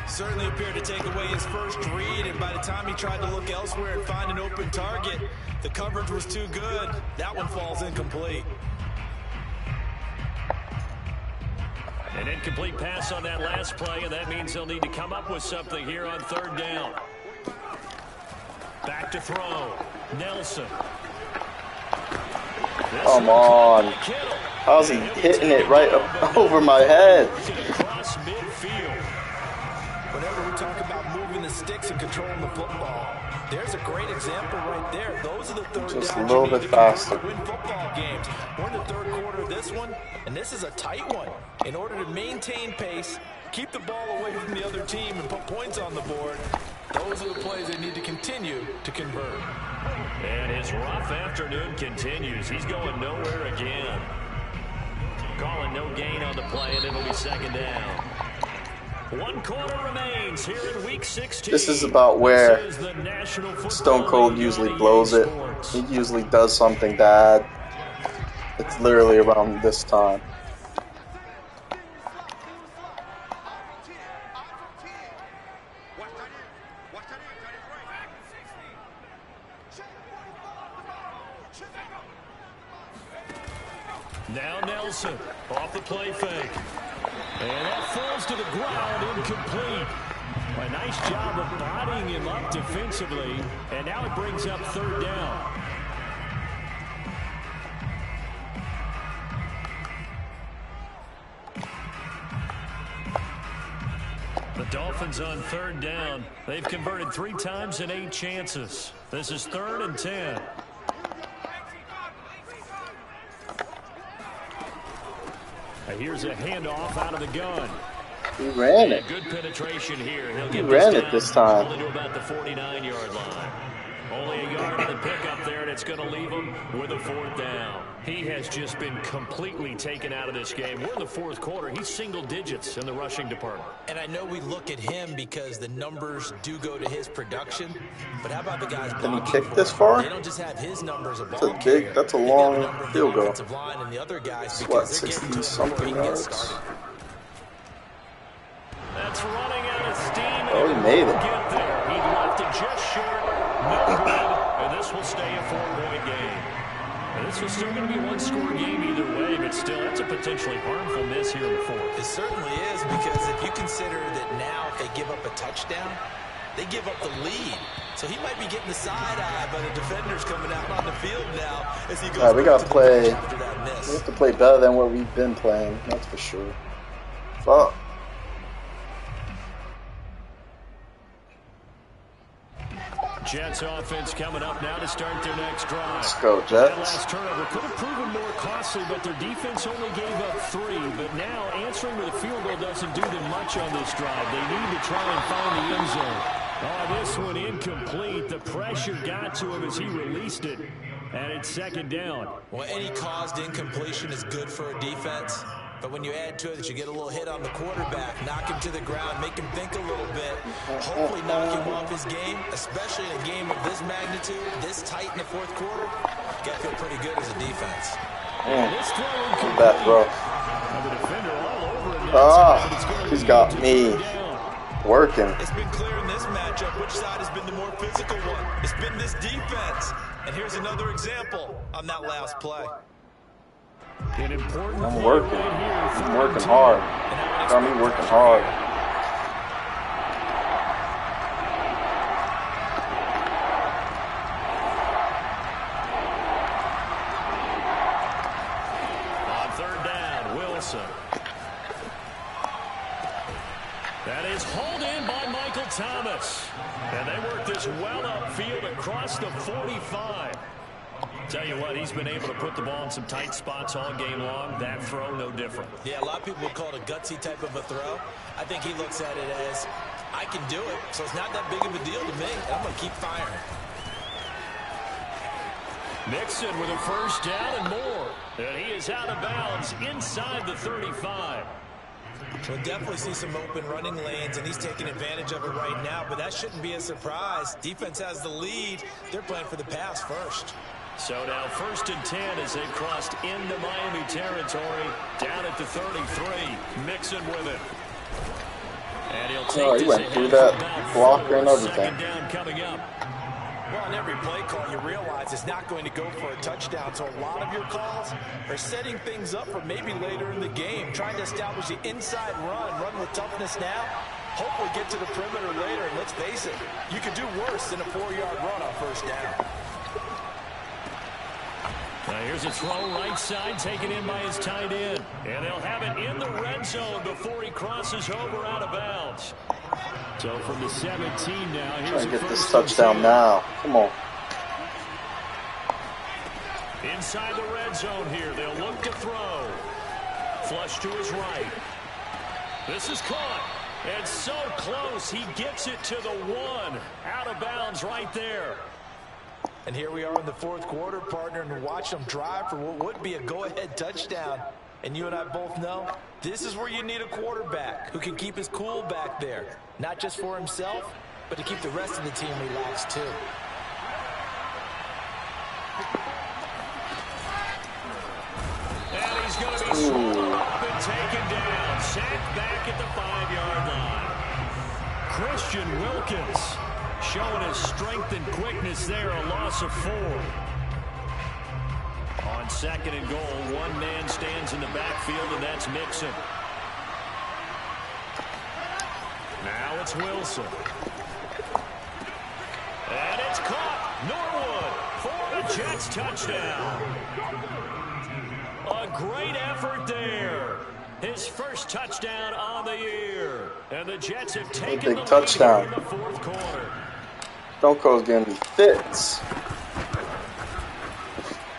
C: Certainly appeared to take away his first read, and by the time he tried to look elsewhere and find an open target, the coverage was too good. That one falls incomplete.
A: An incomplete pass on that last play, and that means they'll need to come up with something here on 3rd down. Back to throw. Nelson.
B: Come on. How's he hitting it right over my head?
A: Across midfield.
C: Whenever we talk about moving the sticks and controlling the football, there's a great example right there. Those are the 3rd
B: Just
C: downs
B: a little
C: you need
B: bit
C: to convert
B: faster.
C: to win football games. We're in the 3rd quarter of this one, and this is a tight one. In order to maintain pace, keep the ball away from the other team, and put points on the board, those are the plays they need to continue to convert.
A: And his rough afternoon continues. He's going nowhere again. Calling no gain on the play, and it'll be 2nd down. 1 quarter remains here in Week 16.
B: This is about where Stone Cold usually blows it. He usually does something bad. It's literally around this time.
A: Now Nelson off the play fake. And that falls to the ground, incomplete. A nice job of bodying him up defensively. And now it brings up 3rd down. The Dolphins on 3rd down. They've converted 3 times in 8 chances. This is 3rd and 10. Here's a handoff out of the gun.
B: He ran it.
A: Good penetration here.
B: He ran it this time.
A: Only to about the 49-yard line. Only a yard on the pickup there, and it's going to leave him with a 4th down. He has just been completely taken out of this game. We're in the 4th quarter. He's single digits in the rushing department.
C: And I know we look at him because the numbers do go to his production, but how about the guys?
B: Can he kick this far?
C: They don't just have his numbers.
B: That's a long field goal.
C: Line and the other guys
B: what, 60-something yards?
A: That's running out of steam.
B: Oh, he made it.
A: Get there. He left it just short. No good. And this will stay a 4-point game. And this was still going to be a 1-score game either way, but still, that's a potentially harmful miss here in the 4th.
C: It certainly is, because if you consider that now if they give up a touchdown, they give up the lead. So he might be getting the side eye by the defenders coming out on the field now as he goes.
B: We gotta play.
C: After that miss.
B: We have to play better than what we've been playing. That's for sure. Fuck.
A: Jets offense coming up now to start their next drive.
B: Let's go, Jets.
A: That last turnover could have proven more costly, but their defense only gave up 3. But now answering with a field goal doesn't do them much on this drive. They need to try and find the end zone. Oh, this one incomplete. The pressure got to him as he released it, and it's 2nd down.
C: Well, any caused incompletion is good for a defense. But when you add to it that you get a little hit on the quarterback, knock him to the ground, make him think a little bit, hopefully knock him off his game, especially in a game of this magnitude, this tight in the 4th quarter, you got to feel pretty good as a defense.
B: Bad throw. He's got me working.
C: It's been clear in this matchup which side has been the more physical one. It's been this defense. And here's another example on that last play.
B: I'm working. I'm working hard. Got me working hard.
A: On 3rd down, Wilson. That is hauled in by Michael Thomas. And they work this well upfield across the 45. Tell you what, he's been able to put the ball in some tight spots all game long. That throw, no different.
C: Yeah, a lot of people would call it a gutsy type of a throw. I think he looks at it as, I can do it, so it's not that big of a deal to me, and I'm going to keep firing.
A: Mixon with a 1st down and more. And he is out of bounds inside the 35.
C: We'll definitely see some open running lanes, and he's taking advantage of it right now, but that shouldn't be a surprise. Defense has the lead. They're playing for the pass first.
A: So now 1st and 10 as they've crossed into Miami territory. Down at the 33. Mixon with it. And he'll take
B: he went through that blocker and everything.
A: 2nd down coming up.
C: Well, on every play call, you realize it's not going to go for a touchdown. So a lot of your calls are setting things up for maybe later in the game, trying to establish the inside run with toughness now. Hopefully get to the perimeter later. And let's face it, you could do worse than a 4-yard run on 1st down.
A: Now here's a throw right side taken in by his tight end. And they'll have it in the red zone before he crosses over out of bounds. So from the 17 now, here's
B: trying to get this touchdown now. Come on.
A: Inside the red zone here, they'll look to throw. Flush to his right. This is caught. And so close, he gets it to the 1. Out of bounds right there.
C: And here we are in the 4th quarter, partner, and watch them drive for what would be a go-ahead touchdown. And you and I both know this is where you need a quarterback who can keep his cool back there. Not just for himself, but to keep the rest of the team relaxed too.
A: And he's going to be swallowed up and taken down. Sacked back at the 5-yard line. Christian Wilkins showing his strength and quickness there, a loss of 4. On 2nd and goal, 1 man stands in the backfield, and that's Mixon. Now it's Wilson. And it's caught. Norwood for the Jets touchdown. A great effort there. His first touchdown on the year. And the Jets have taken
B: big
A: the lead
B: touchdown.
A: in the fourth quarter.
B: Stone Cold's getting fits.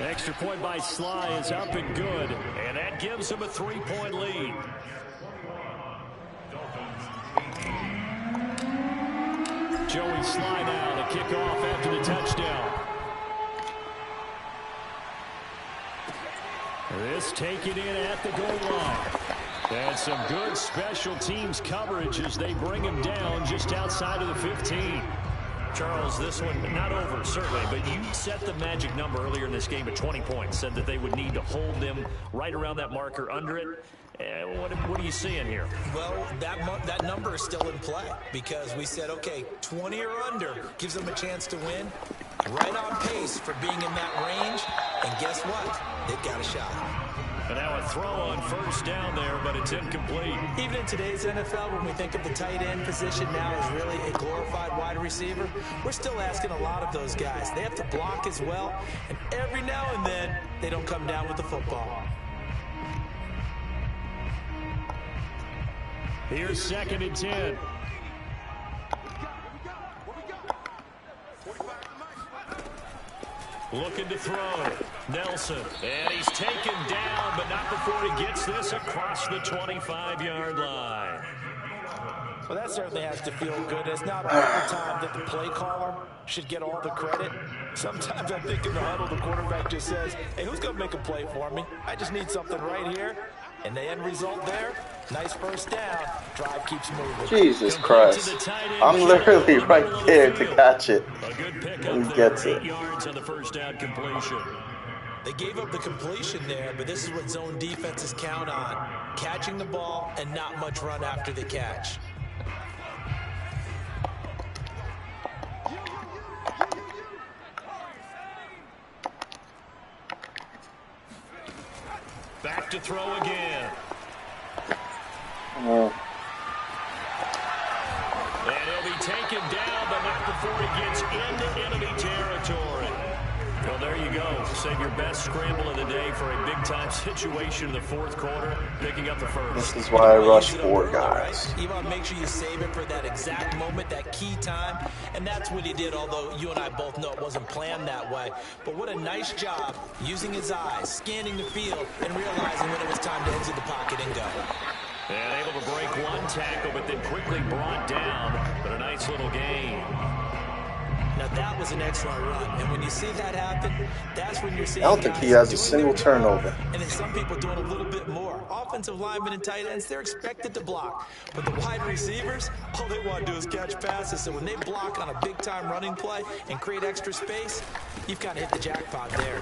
D: Extra point by Sly is up and good.
A: And that gives him a 3-point lead.
D: Joey Sly now to kick off after the touchdown. This taken in at the goal line. And some good special teams coverage as they bring him down just outside of the 15.
A: Charles, this one not over, certainly, but you set the magic number earlier in this game at 20 points, said that they would need to hold them right around that marker under it. What are you seeing here?
C: Well, that number is still in play because we said, okay, 20 or under gives them a chance to win. Right on pace for being in that range. And guess what? They've got a shot.
A: And now a throw on first down there, but it's incomplete.
C: Even in today's NFL, when we think of the tight end position now as really a glorified wide receiver, we're still asking a lot of those guys. They have to block as well, and every now and then, they don't come down with the football.
D: Here's 2nd and 10.
A: Looking to throw. Nelson. And he's taken down, but not before he gets this across the 25-yard line.
C: Well, that certainly has to feel good. It's not all the time that the play caller should get all the credit. Sometimes I think in the huddle, the quarterback just says, hey, who's going to make a play for me? I just need something right here. And the end result there, nice first down. Drive keeps moving.
B: Jesus Christ. I'm literally right there to catch it. And he gets it.
A: 8 yards on the first down completion.
C: They gave up the completion there, but this is what zone defenses count on. Catching the ball and not much run after the catch.
A: Back to throw again.
B: Oh.
A: And he'll be taken down, but not before he gets into enemy territory. Well, there you go. Save your best scramble of the day for a big-time situation in the fourth quarter, picking up the first.
B: This is why I rush 4 guys.
C: You want to make sure you save it for that exact moment, that key time, and that's what he did, although you and I both know it wasn't planned that way. But what a nice job using his eyes, scanning the field, and realizing when it was time to exit the pocket and go.
A: And able to break one tackle, but then quickly brought down, but a nice little gain.
C: Now that was an excellent run, and when you see that happen, that's when you're seeing.
B: I don't think he has a single turnover.
C: And then some people doing a little bit more. Offensive linemen and tight ends, they're expected to block, but the wide receivers, all they want to do is catch passes. So when they block on a big-time running play and create extra space, you've kind of hit the jackpot there.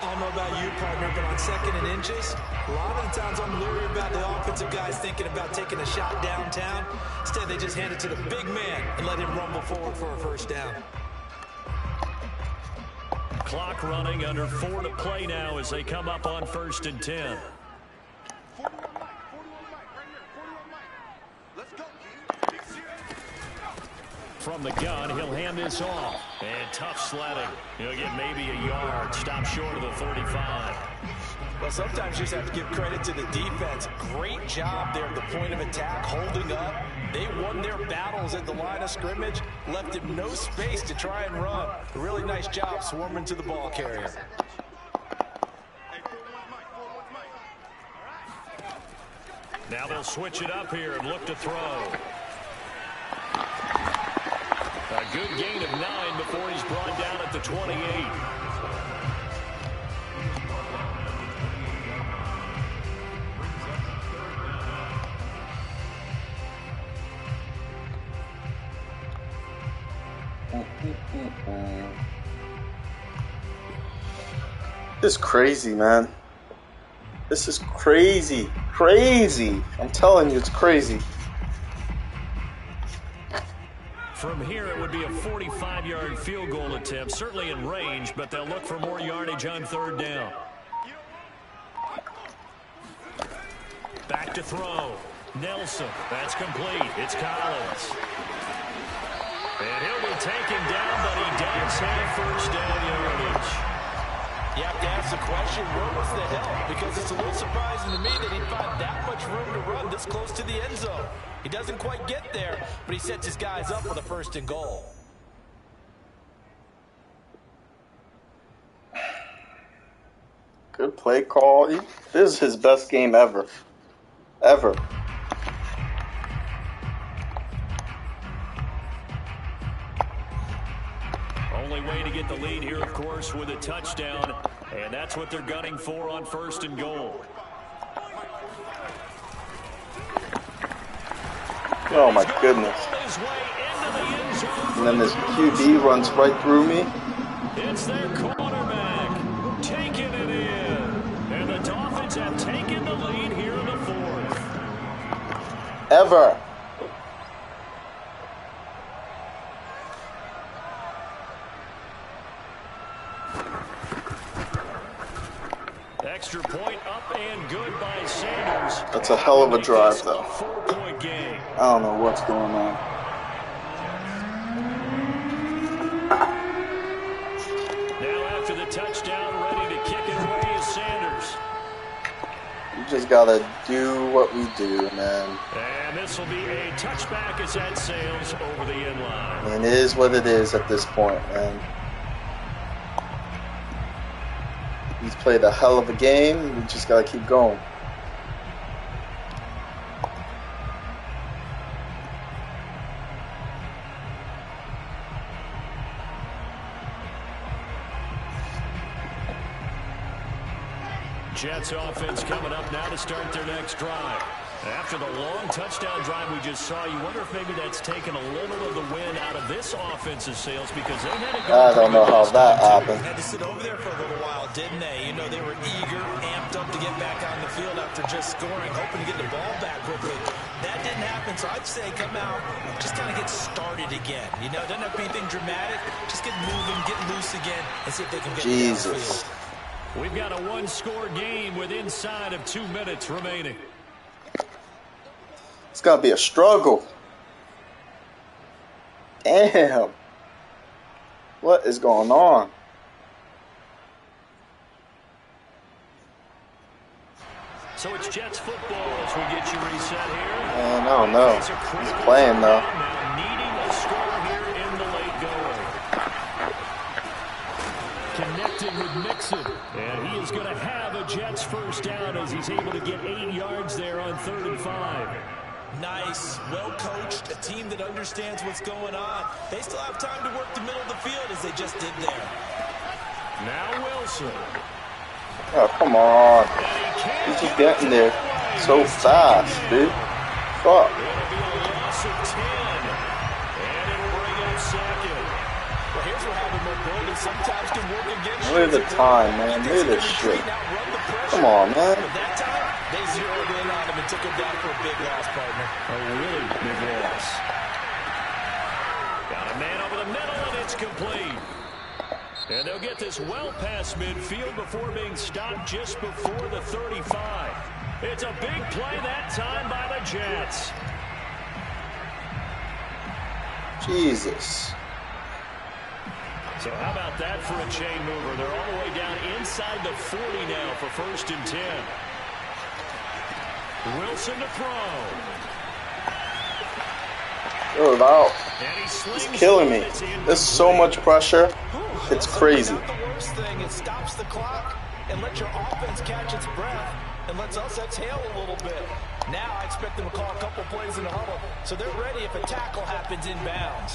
C: I don't know about you, partner, but on 2nd and inches, a lot of the times I'm leery about the offensive guys thinking about taking a shot downtown. Instead, they just hand it to the big man and let him rumble forward for a first down.
A: Clock running, under 4 to play now as they come up on 1st and 10. From the gun, he'll hand this off. And tough sledding. He'll get maybe a yard. Stop short of the 35.
C: Well, sometimes you just have to give credit to the defense. Great job there at the point of attack, holding up. They won their battles at the line of scrimmage, left him no space to try and run. A really nice job swarming to the ball carrier.
A: Now they'll switch it up here and look to throw. A good gain of 9 before he's brought down at the 28.
B: This is crazy, man. This is crazy. Crazy. I'm telling you, it's crazy.
A: From here, it would be a 45-yard field goal attempt, certainly in range, but they'll look for more yardage on 3rd down. Back to throw. Nelson. That's complete. It's Collins. And he'll be taken down, but he does have first down yardage.
C: You have to ask the question, where was the help? Because it's a little surprising to me that he found that much room to run this close to the end zone. He doesn't quite get there, but he sets his guys up for the 1st and goal.
B: Good play call. This is his best game ever. Ever.
A: Only way to get the lead here, of course, with a touchdown. And that's what they're gunning for on 1st and goal.
B: Oh my goodness. And then this QB runs right through me.
A: It's their quarterback taking it in. And the Dolphins have taken the lead here in the 4th.
B: Ever.
A: Extra point up and good by Sanders.
B: That's a hell of a drive, though.
A: 4-point game.
B: I don't know what's going on.
A: Now after the touchdown, ready to kick it away is Sanders.
B: We just gotta do what we do, man.
A: And this will be a touchback as that sails over the end line.
B: And it is what it is at this point, man. He's played a hell of a game. We just gotta keep going.
A: Jets offense coming up now to start their next drive. After the long touchdown drive we just saw, you wonder if maybe that's taken a little of the wind out of this offensive sails because they had to go.
B: I don't know how that happened.
C: Had to sit over there for a little while, didn't they? You know, they were eager, amped up to get back on the field after just scoring, hoping to get the ball back quickly. That didn't happen, so I'd say come out, just kind of get started again. You know, it doesn't have to be anything dramatic. Just get moving, get loose again, and see if they can get
B: Jesus.
A: We've got a one-score game with inside of 2 minutes remaining.
B: It's gonna be a struggle. Damn. What is going on?
A: So it's Jets football as we get you reset here.
B: Man, I don't know. He's playing though.
A: Now needing a score here in the late going. Connecting with Mixon. And he is going to have a Jets first down as he's able to get 8 yards there on 3rd and 5.
C: Nice, well-coached, a team that understands what's going on. They still have time to work the middle of the field as they just did there.
A: Now Wilson.
B: Oh, come on. He's just getting there so fast, dude. Fuck.
A: It'll be a loss of 10. And it'll bring up 2nd.
C: Well, here's what having mobility sometimes can work against you.
B: Look at the time, man. Look at this shit. Come on, man.
C: That time, they zeroed in on him and took him down for a big loss, partner.
A: A really big loss. Got a man over the middle, and it's complete. And they'll get this well past midfield before being stopped just before the 35. It's a big play that time by the Jets.
B: Jesus.
A: So how about that for a chain mover? They're all the way down inside the 40 now for 1st and 10. Wilson to throw.
B: Throw it out. It's killing me. There's so much pressure. It's crazy.
C: Not the worst thing. It stops the clock and lets your offense catch its breath and lets us exhale a little bit. Now I expect them to call a couple plays in the huddle so they're ready if a tackle happens inbounds.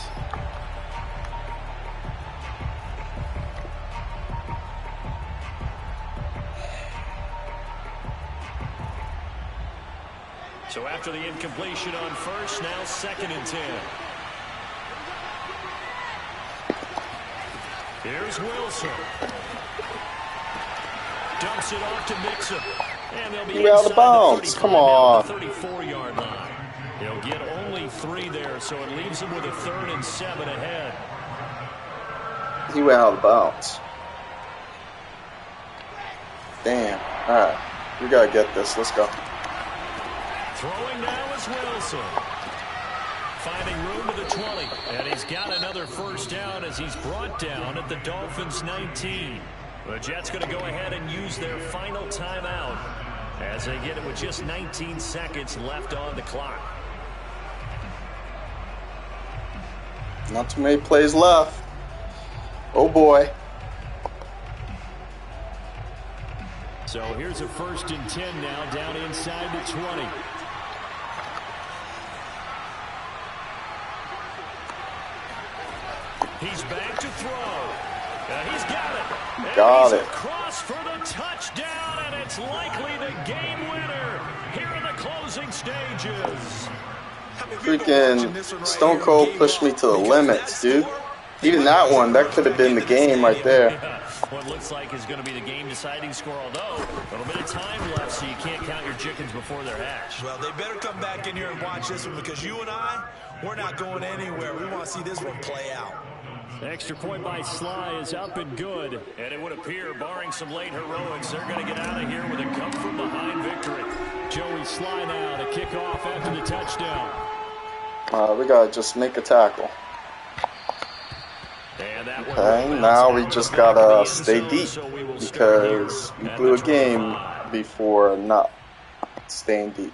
A: So after the incompletion on 1st, now 2nd and 10. Here's Wilson. Dumps it off to Mixon. And they'll be
B: You out of bounds. Come on.
A: 34-yard line. He'll get only 3 there, so it leaves him with a 3rd and 7 ahead.
B: He went out of bounds. Damn. All right. We got to get this. Let's go.
A: Throwing now is Wilson. Finding room to the 20. And he's got another first down as he's brought down at the Dolphins' 19. The Jets going to go ahead and use their final timeout as they get it with just 19 seconds left on the clock.
B: Not too many plays left. Oh boy.
D: So here's a 1st and 10 now, down inside the 20. He's back to throw. He's got it.
B: Got it.
A: Across for the touchdown, and it's likely the game winner here in the closing stages.
B: Freaking Stone Cold pushed me to the limits, dude. Even that one, that could have been the game right there.
A: What looks like is going to be the game-deciding score, although a little bit of time left, so you can't count your chickens before they're hatched.
C: Well, they better come back in here and watch this one, because you and I, we're not going anywhere. We want to see this one play out.
D: The extra point by Sly is up and good.
A: And it would appear, barring some late heroics, they're going to get out of here with a come-from-behind victory.
D: Joey Sly now to kick off after the touchdown.
B: We got to just make a tackle. Okay, now we just got to stay deep because we blew a game before not staying deep.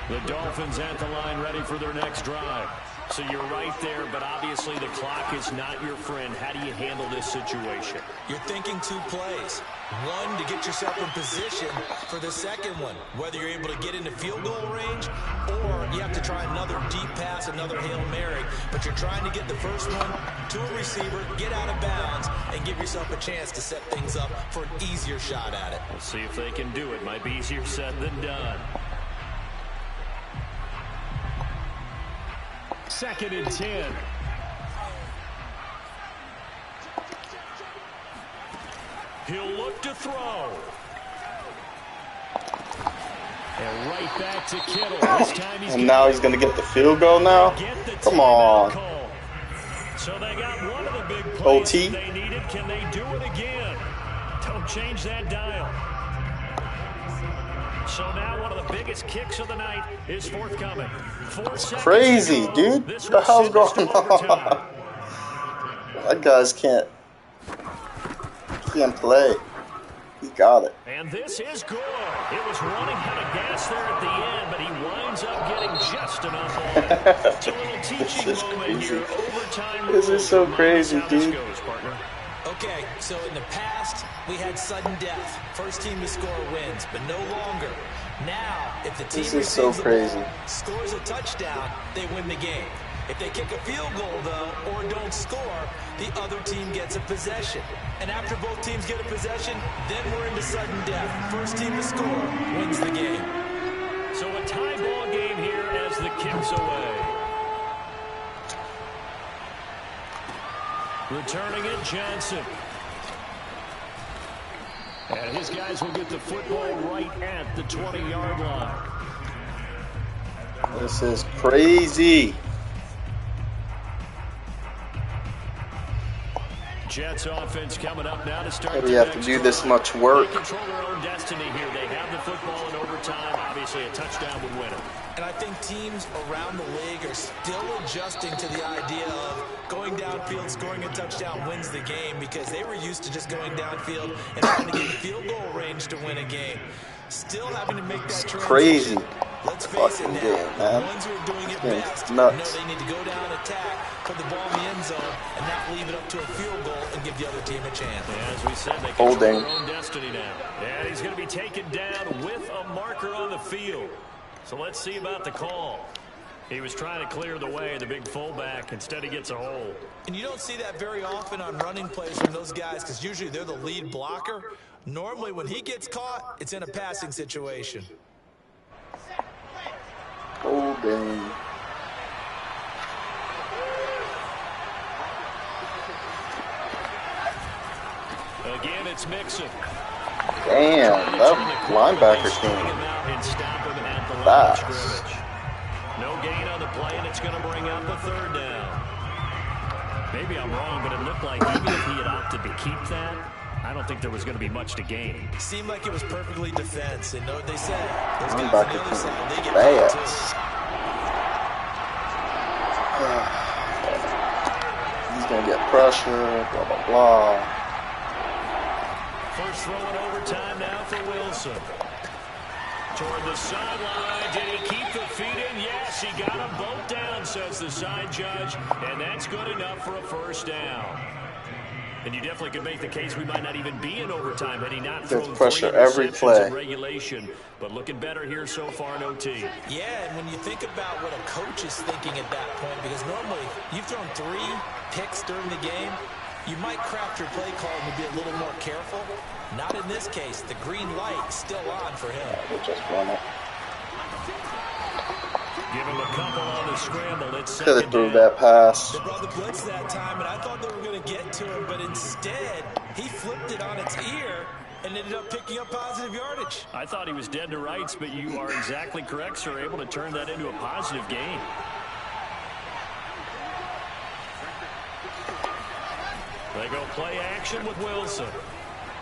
D: The Dolphins at the line ready for their next drive.
A: So you're right there, but obviously the clock is not your friend. How do you handle this situation?
C: You're thinking 2 plays. One, to get yourself in position for the second one, whether you're able to get into field goal range or you have to try another deep pass, another Hail Mary. But you're trying to get the first one to a receiver, get out of bounds, and give yourself a chance to set things up for an easier shot at it.
A: We'll see if they can do it. Might be easier said than done.
D: 2nd and 10.
A: He'll look to throw.
D: And right back to Kittle. This time
B: And now he's going to get the field goal now? Come on.
A: So they got one of the big plays
B: OT.
A: they needed. Can they do it again? Don't change that dial. So now one of the biggest kicks of the night is forthcoming.
B: It's crazy, dude. What the hell's going on? That guys can't play. He got it.
A: And this is good. It was running out of gas there at the end, but he winds up getting just enough on it. It's a little teaching moment here. Overtime.
B: This is so crazy, dude.
C: Okay, so in the past, we had sudden death. First team to score wins, but no longer. Now, if the team
B: This is so crazy.
C: scores a touchdown, they win the game. If they kick a field goal, though, or don't score, the other team gets a possession. And after both teams get a possession, then we're into sudden death. First team to score wins the game.
A: So a tie ball game here as the kick's away. Returning it, Johnson.
D: And his guys will get the football right at the 20-yard line.
B: This is crazy.
A: Jets offense coming up now to start.
B: We have to do this much work.
A: They control their own destiny here. They have the football in overtime. Obviously, a touchdown would win it.
C: And I think teams around the league are still adjusting to the idea of going downfield, scoring a touchdown wins the game, because they were used to just going downfield and having to get field goal range to win a game. Still having to make that transition.
B: Crazy.
C: Let's face it now,
B: game, man.
C: the ones who are doing it
B: Yeah,
C: best
B: nuts.
C: know they need to go down, attack, put the ball in the end zone, and not leave it up to a field goal and give the other team a chance.
A: Yeah, as we said, they control
B: Holding.
A: their own destiny now. And he's going to be taken down with a marker on the field. So let's see about the call. He was trying to clear the way, the big fullback. Instead, he gets a hold.
C: And you don't see that very often on running plays from those guys, because usually they're the lead blocker. Normally, when he gets caught, it's in a passing situation.
B: Holding.
A: Again, it's Mixon.
B: Damn, that linebacker came fast.
A: No gain on the play, and it's going to bring up a third down. Maybe I'm wrong, but it looked like even if he had opted to keep that,
D: I don't think there was going to be much to gain.
C: Seemed like it was perfectly defense. And know what they said? Those
B: I'm
C: guys
B: about
C: on the other side, they get
B: bad.
C: too.
B: He's going to get pressure, blah, blah, blah.
A: First throw in overtime now for Wilson. Toward the sideline. Did he keep the feet in? Yes, he got them both down, says the side judge. And that's good enough for a first down. And you definitely could make the case we might not even be in overtime had he not thrown
B: pressure
A: 3
B: every
A: interceptions
B: play.
A: in regulation. But looking better here so far in OT.
C: Yeah, and when you think about what a coach is thinking at that point, because normally you've thrown 3 picks during the game, you might craft your play call and be a little more careful. Not in this case. The green light is still on for him.
B: They just run it.
A: Give him a couple on the scramble. It's
B: Could have threw that pass.
C: They brought the blitz that time, and I thought they were going to get to him, but instead, he flipped it on its ear and ended up picking up positive yardage.
A: I thought he was dead to rights, but you are exactly correct, sir. Able to turn that into a positive gain. They go play action with Wilson.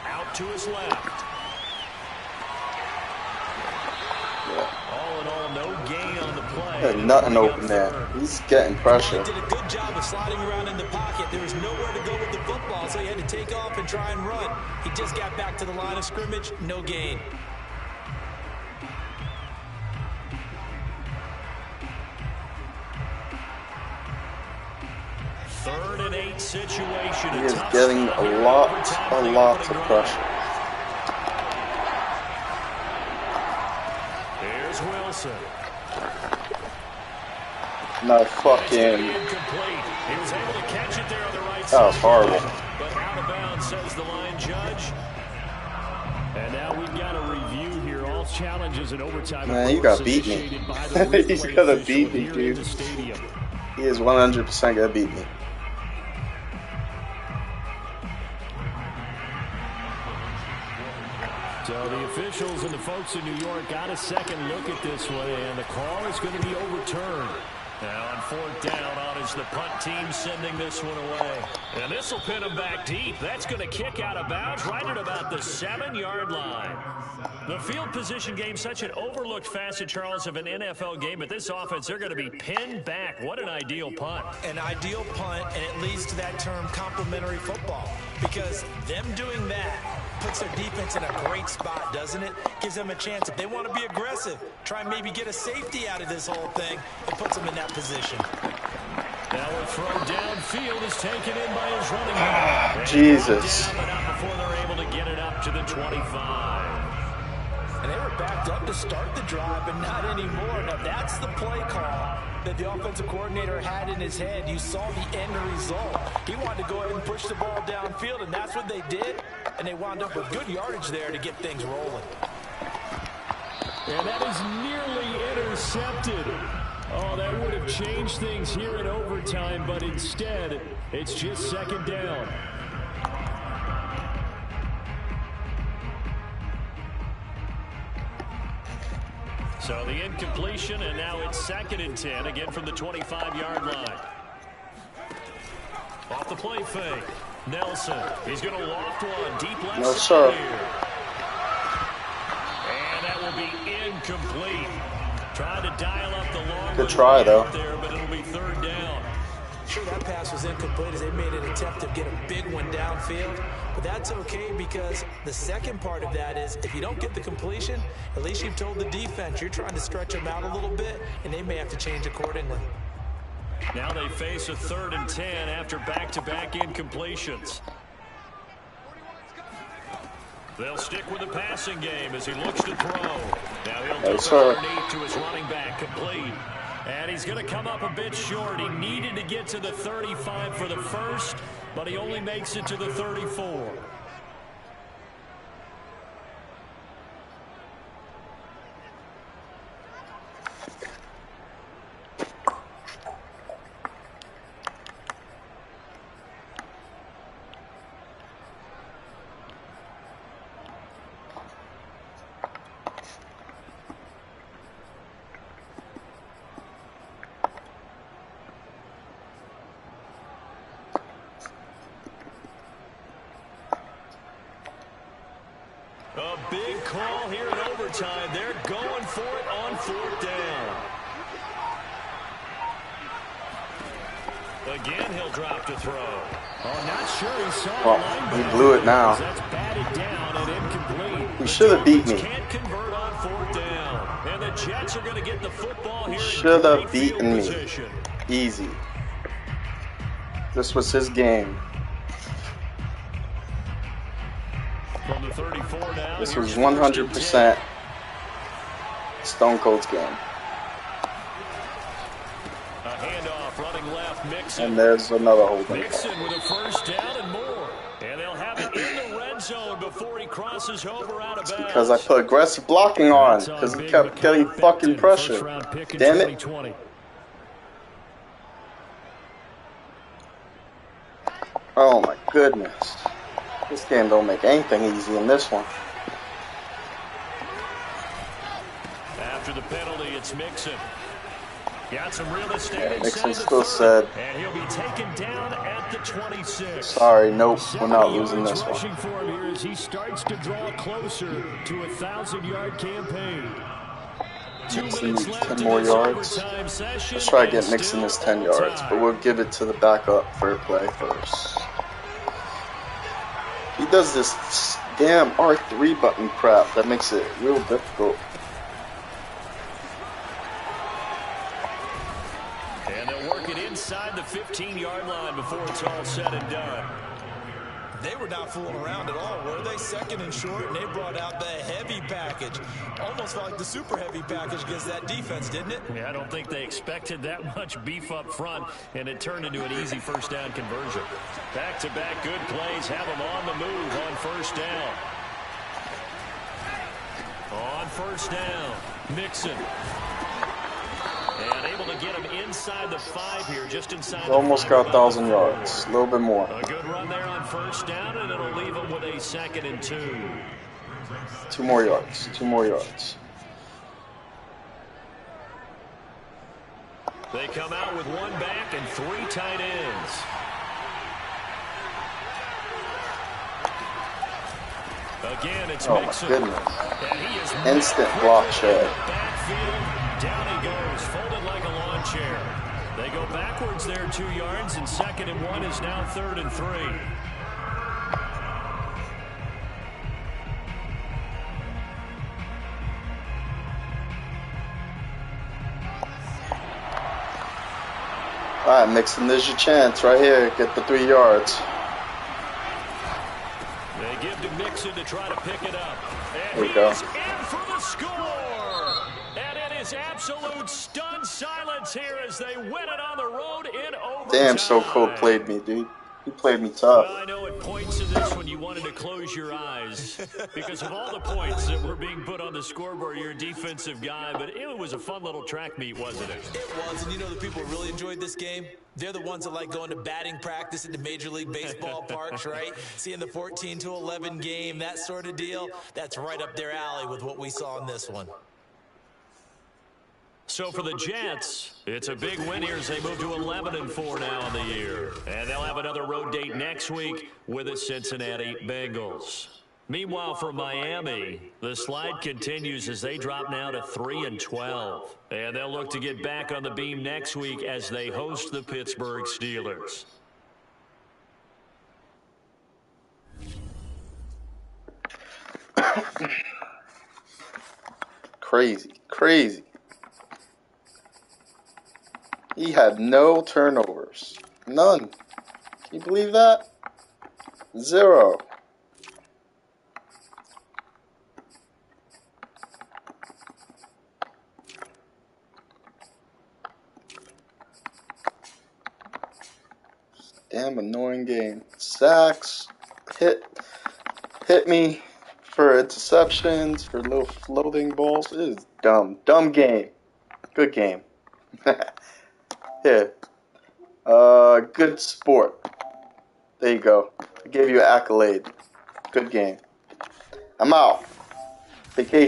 A: Out to his left. All in all, no gain on the play.
B: There's nothing open there. He's getting pressure.
C: He did a good job of sliding around in the pocket. There was nowhere to go with the football, so he had to take off and try and run. He just got back to the line of scrimmage. No gain.
A: Third and 8 situation.
B: He is getting a lot of pressure.
A: Here's Wilson.
B: No fucking.
A: He was able to catch it there on the right side.
B: That was horrible.
A: But out of bounds, says the line judge. And now we've got a review here. All challenges in overtime.
B: Man, you got beat me. He's gonna beat me, dude. He is 100% gonna beat me.
D: So the officials and the folks in New York got a second look at this one, and the call is going to be overturned.
A: Now on 4th down on is the punt team sending this one away. And this will pin him back deep. That's going to kick out of bounds right at about the 7-yard line. The field position game, such an overlooked facet, Charles, of an NFL game. But this offense, they're going to be pinned back. What an ideal punt.
C: An ideal punt, and it leads to that term complementary football. Because them doing that puts their defense in a great spot, doesn't it? Gives them a chance. If they want to be aggressive, try and maybe get a safety out of this whole thing, it puts them in that position.
A: Now a throw downfield is taken in by his running back.
B: Jesus.
A: Down, but not before they're able to get it up to the 25.
C: And they were backed up to start the drive, but not anymore. Now that's the play call that the offensive coordinator had in his head. You saw the end result. He wanted to go ahead and push the ball downfield, and that's what they did. And they wound up with good yardage there to get things rolling.
D: And that is nearly intercepted. Oh, that would have changed things here in overtime, but instead, it's just 2nd down.
A: So the incompletion, and now it's 2nd and 10, again from the 25-yard line. Off the play fake. Nelson, he's going to loft one deep left
B: No,
A: side
B: sir.
A: here. And that will be incomplete. Trying to dial up the long
B: Good try, though.
A: there, but it'll be 3rd down.
C: Sure, that pass was incomplete as they made an attempt to get a big one downfield. But that's okay because the second part of that is if you don't get the completion, at least you've told the defense you're trying to stretch them out a little bit, and they may have to change accordingly.
A: Now they face a 3rd and 10 after back-to-back incompletions. They'll stick with the passing game as he looks to throw. Now he'll do it underneath to his running back, complete. And he's going to come up a bit short. He needed to get to the 35 for the first, but he only makes it to the 34. A big call here in overtime. They're going for it on 4th down. Again, he'll drop to throw.
D: Oh, not sure he saw
B: Well, he blew it now.
A: That's batted down and incomplete.
B: He should have beat me.
A: Can't convert on 4th down. And the Jets are going to get the football here.
B: Should have beaten me. Easy. This was his game.
A: From the 34 now.
B: This was 100% Stone Cold's game.
A: A handoff running left, Mixon.
B: And there's another holding.
A: Mixon with a 1st down and more. And they'll have it in the red zone before he crosses over out of bounds.
B: Because I put aggressive blocking on. Because he kept getting fucking pressure. Damn it. Oh my goodness. This game don't make anything easy in this one.
A: After the penalty, it's Mixon. Got some real estate.
B: Yeah, Mixon still said,
A: and he'll be taken down at the 26.
B: Sorry, nope, we're not losing this one.
D: Rushing for him here as he starts to draw closer to a 1,000-yard campaign.
B: Mixon needs 10 more yards. Let's try to get Mixon his 10 yards, but we'll give it to the backup for a play first. He does this damn R3 button crap that makes it real difficult.
A: And they'll work it inside the 15-yard line before it's all said and done.
C: They were not fooling around at all, were they? 2nd and short, and they brought out the heavy package. Almost felt like the super heavy package against that defense, didn't it?
A: Yeah, I don't think they expected that much beef up front, and it turned into an easy 1st down conversion. Back-to-back good plays have them on the move on 1st down. On 1st down, Mixon. And able to get him inside the 5 here, just inside.
B: Almost got 1,000 yards, a little bit more.
A: A good run there on 1st down, and it'll leave him with a 2nd and 2.
B: 2 more yards, 2 more yards.
A: They come out with 1 back and 3 tight ends. Again, it's Mixon.
B: Oh my goodness. Instant block shed.
A: Down he goes, folded like a lawn chair. They go backwards there 2 yards, and 2nd and 1 is now 3rd and 3.
B: All right, Mixon, there's your chance right here. Get the 3 yards.
A: They give to Mixon to try to pick it up. And
B: there you go.
A: He's in for the score. And it is absolute stunned silence here as they win it on the road in overtime.
B: Damn, So Cold played me, dude. He played me tough.
A: Well, I know it points to this when you wanted to close your eyes because of all the points that were being put on the scoreboard. You're a defensive guy, but it was a fun little track meet, wasn't it?
C: It was, and you know the people who really enjoyed this game? They're the ones that like going to batting practice at the Major League Baseball parks, right? Seeing the 14-11 game, that sort of deal. That's right up their alley with what we saw in this one.
A: So for the Jets, it's a big win here as they move to 11-4 now on the year. And they'll have another road date next week with the Cincinnati Bengals. Meanwhile, for Miami, the slide continues as they drop now to 3-12. And they'll look to get back on the beam next week as they host the Pittsburgh Steelers.
B: Crazy. He had no turnovers. None. Can you believe that? 0. Damn annoying game. Sacks. Hit me for interceptions, for little floating balls. It is dumb. Dumb game. Good game. Here. Good sport. There you go. I gave you an accolade. Good game. I'm out. Vacation.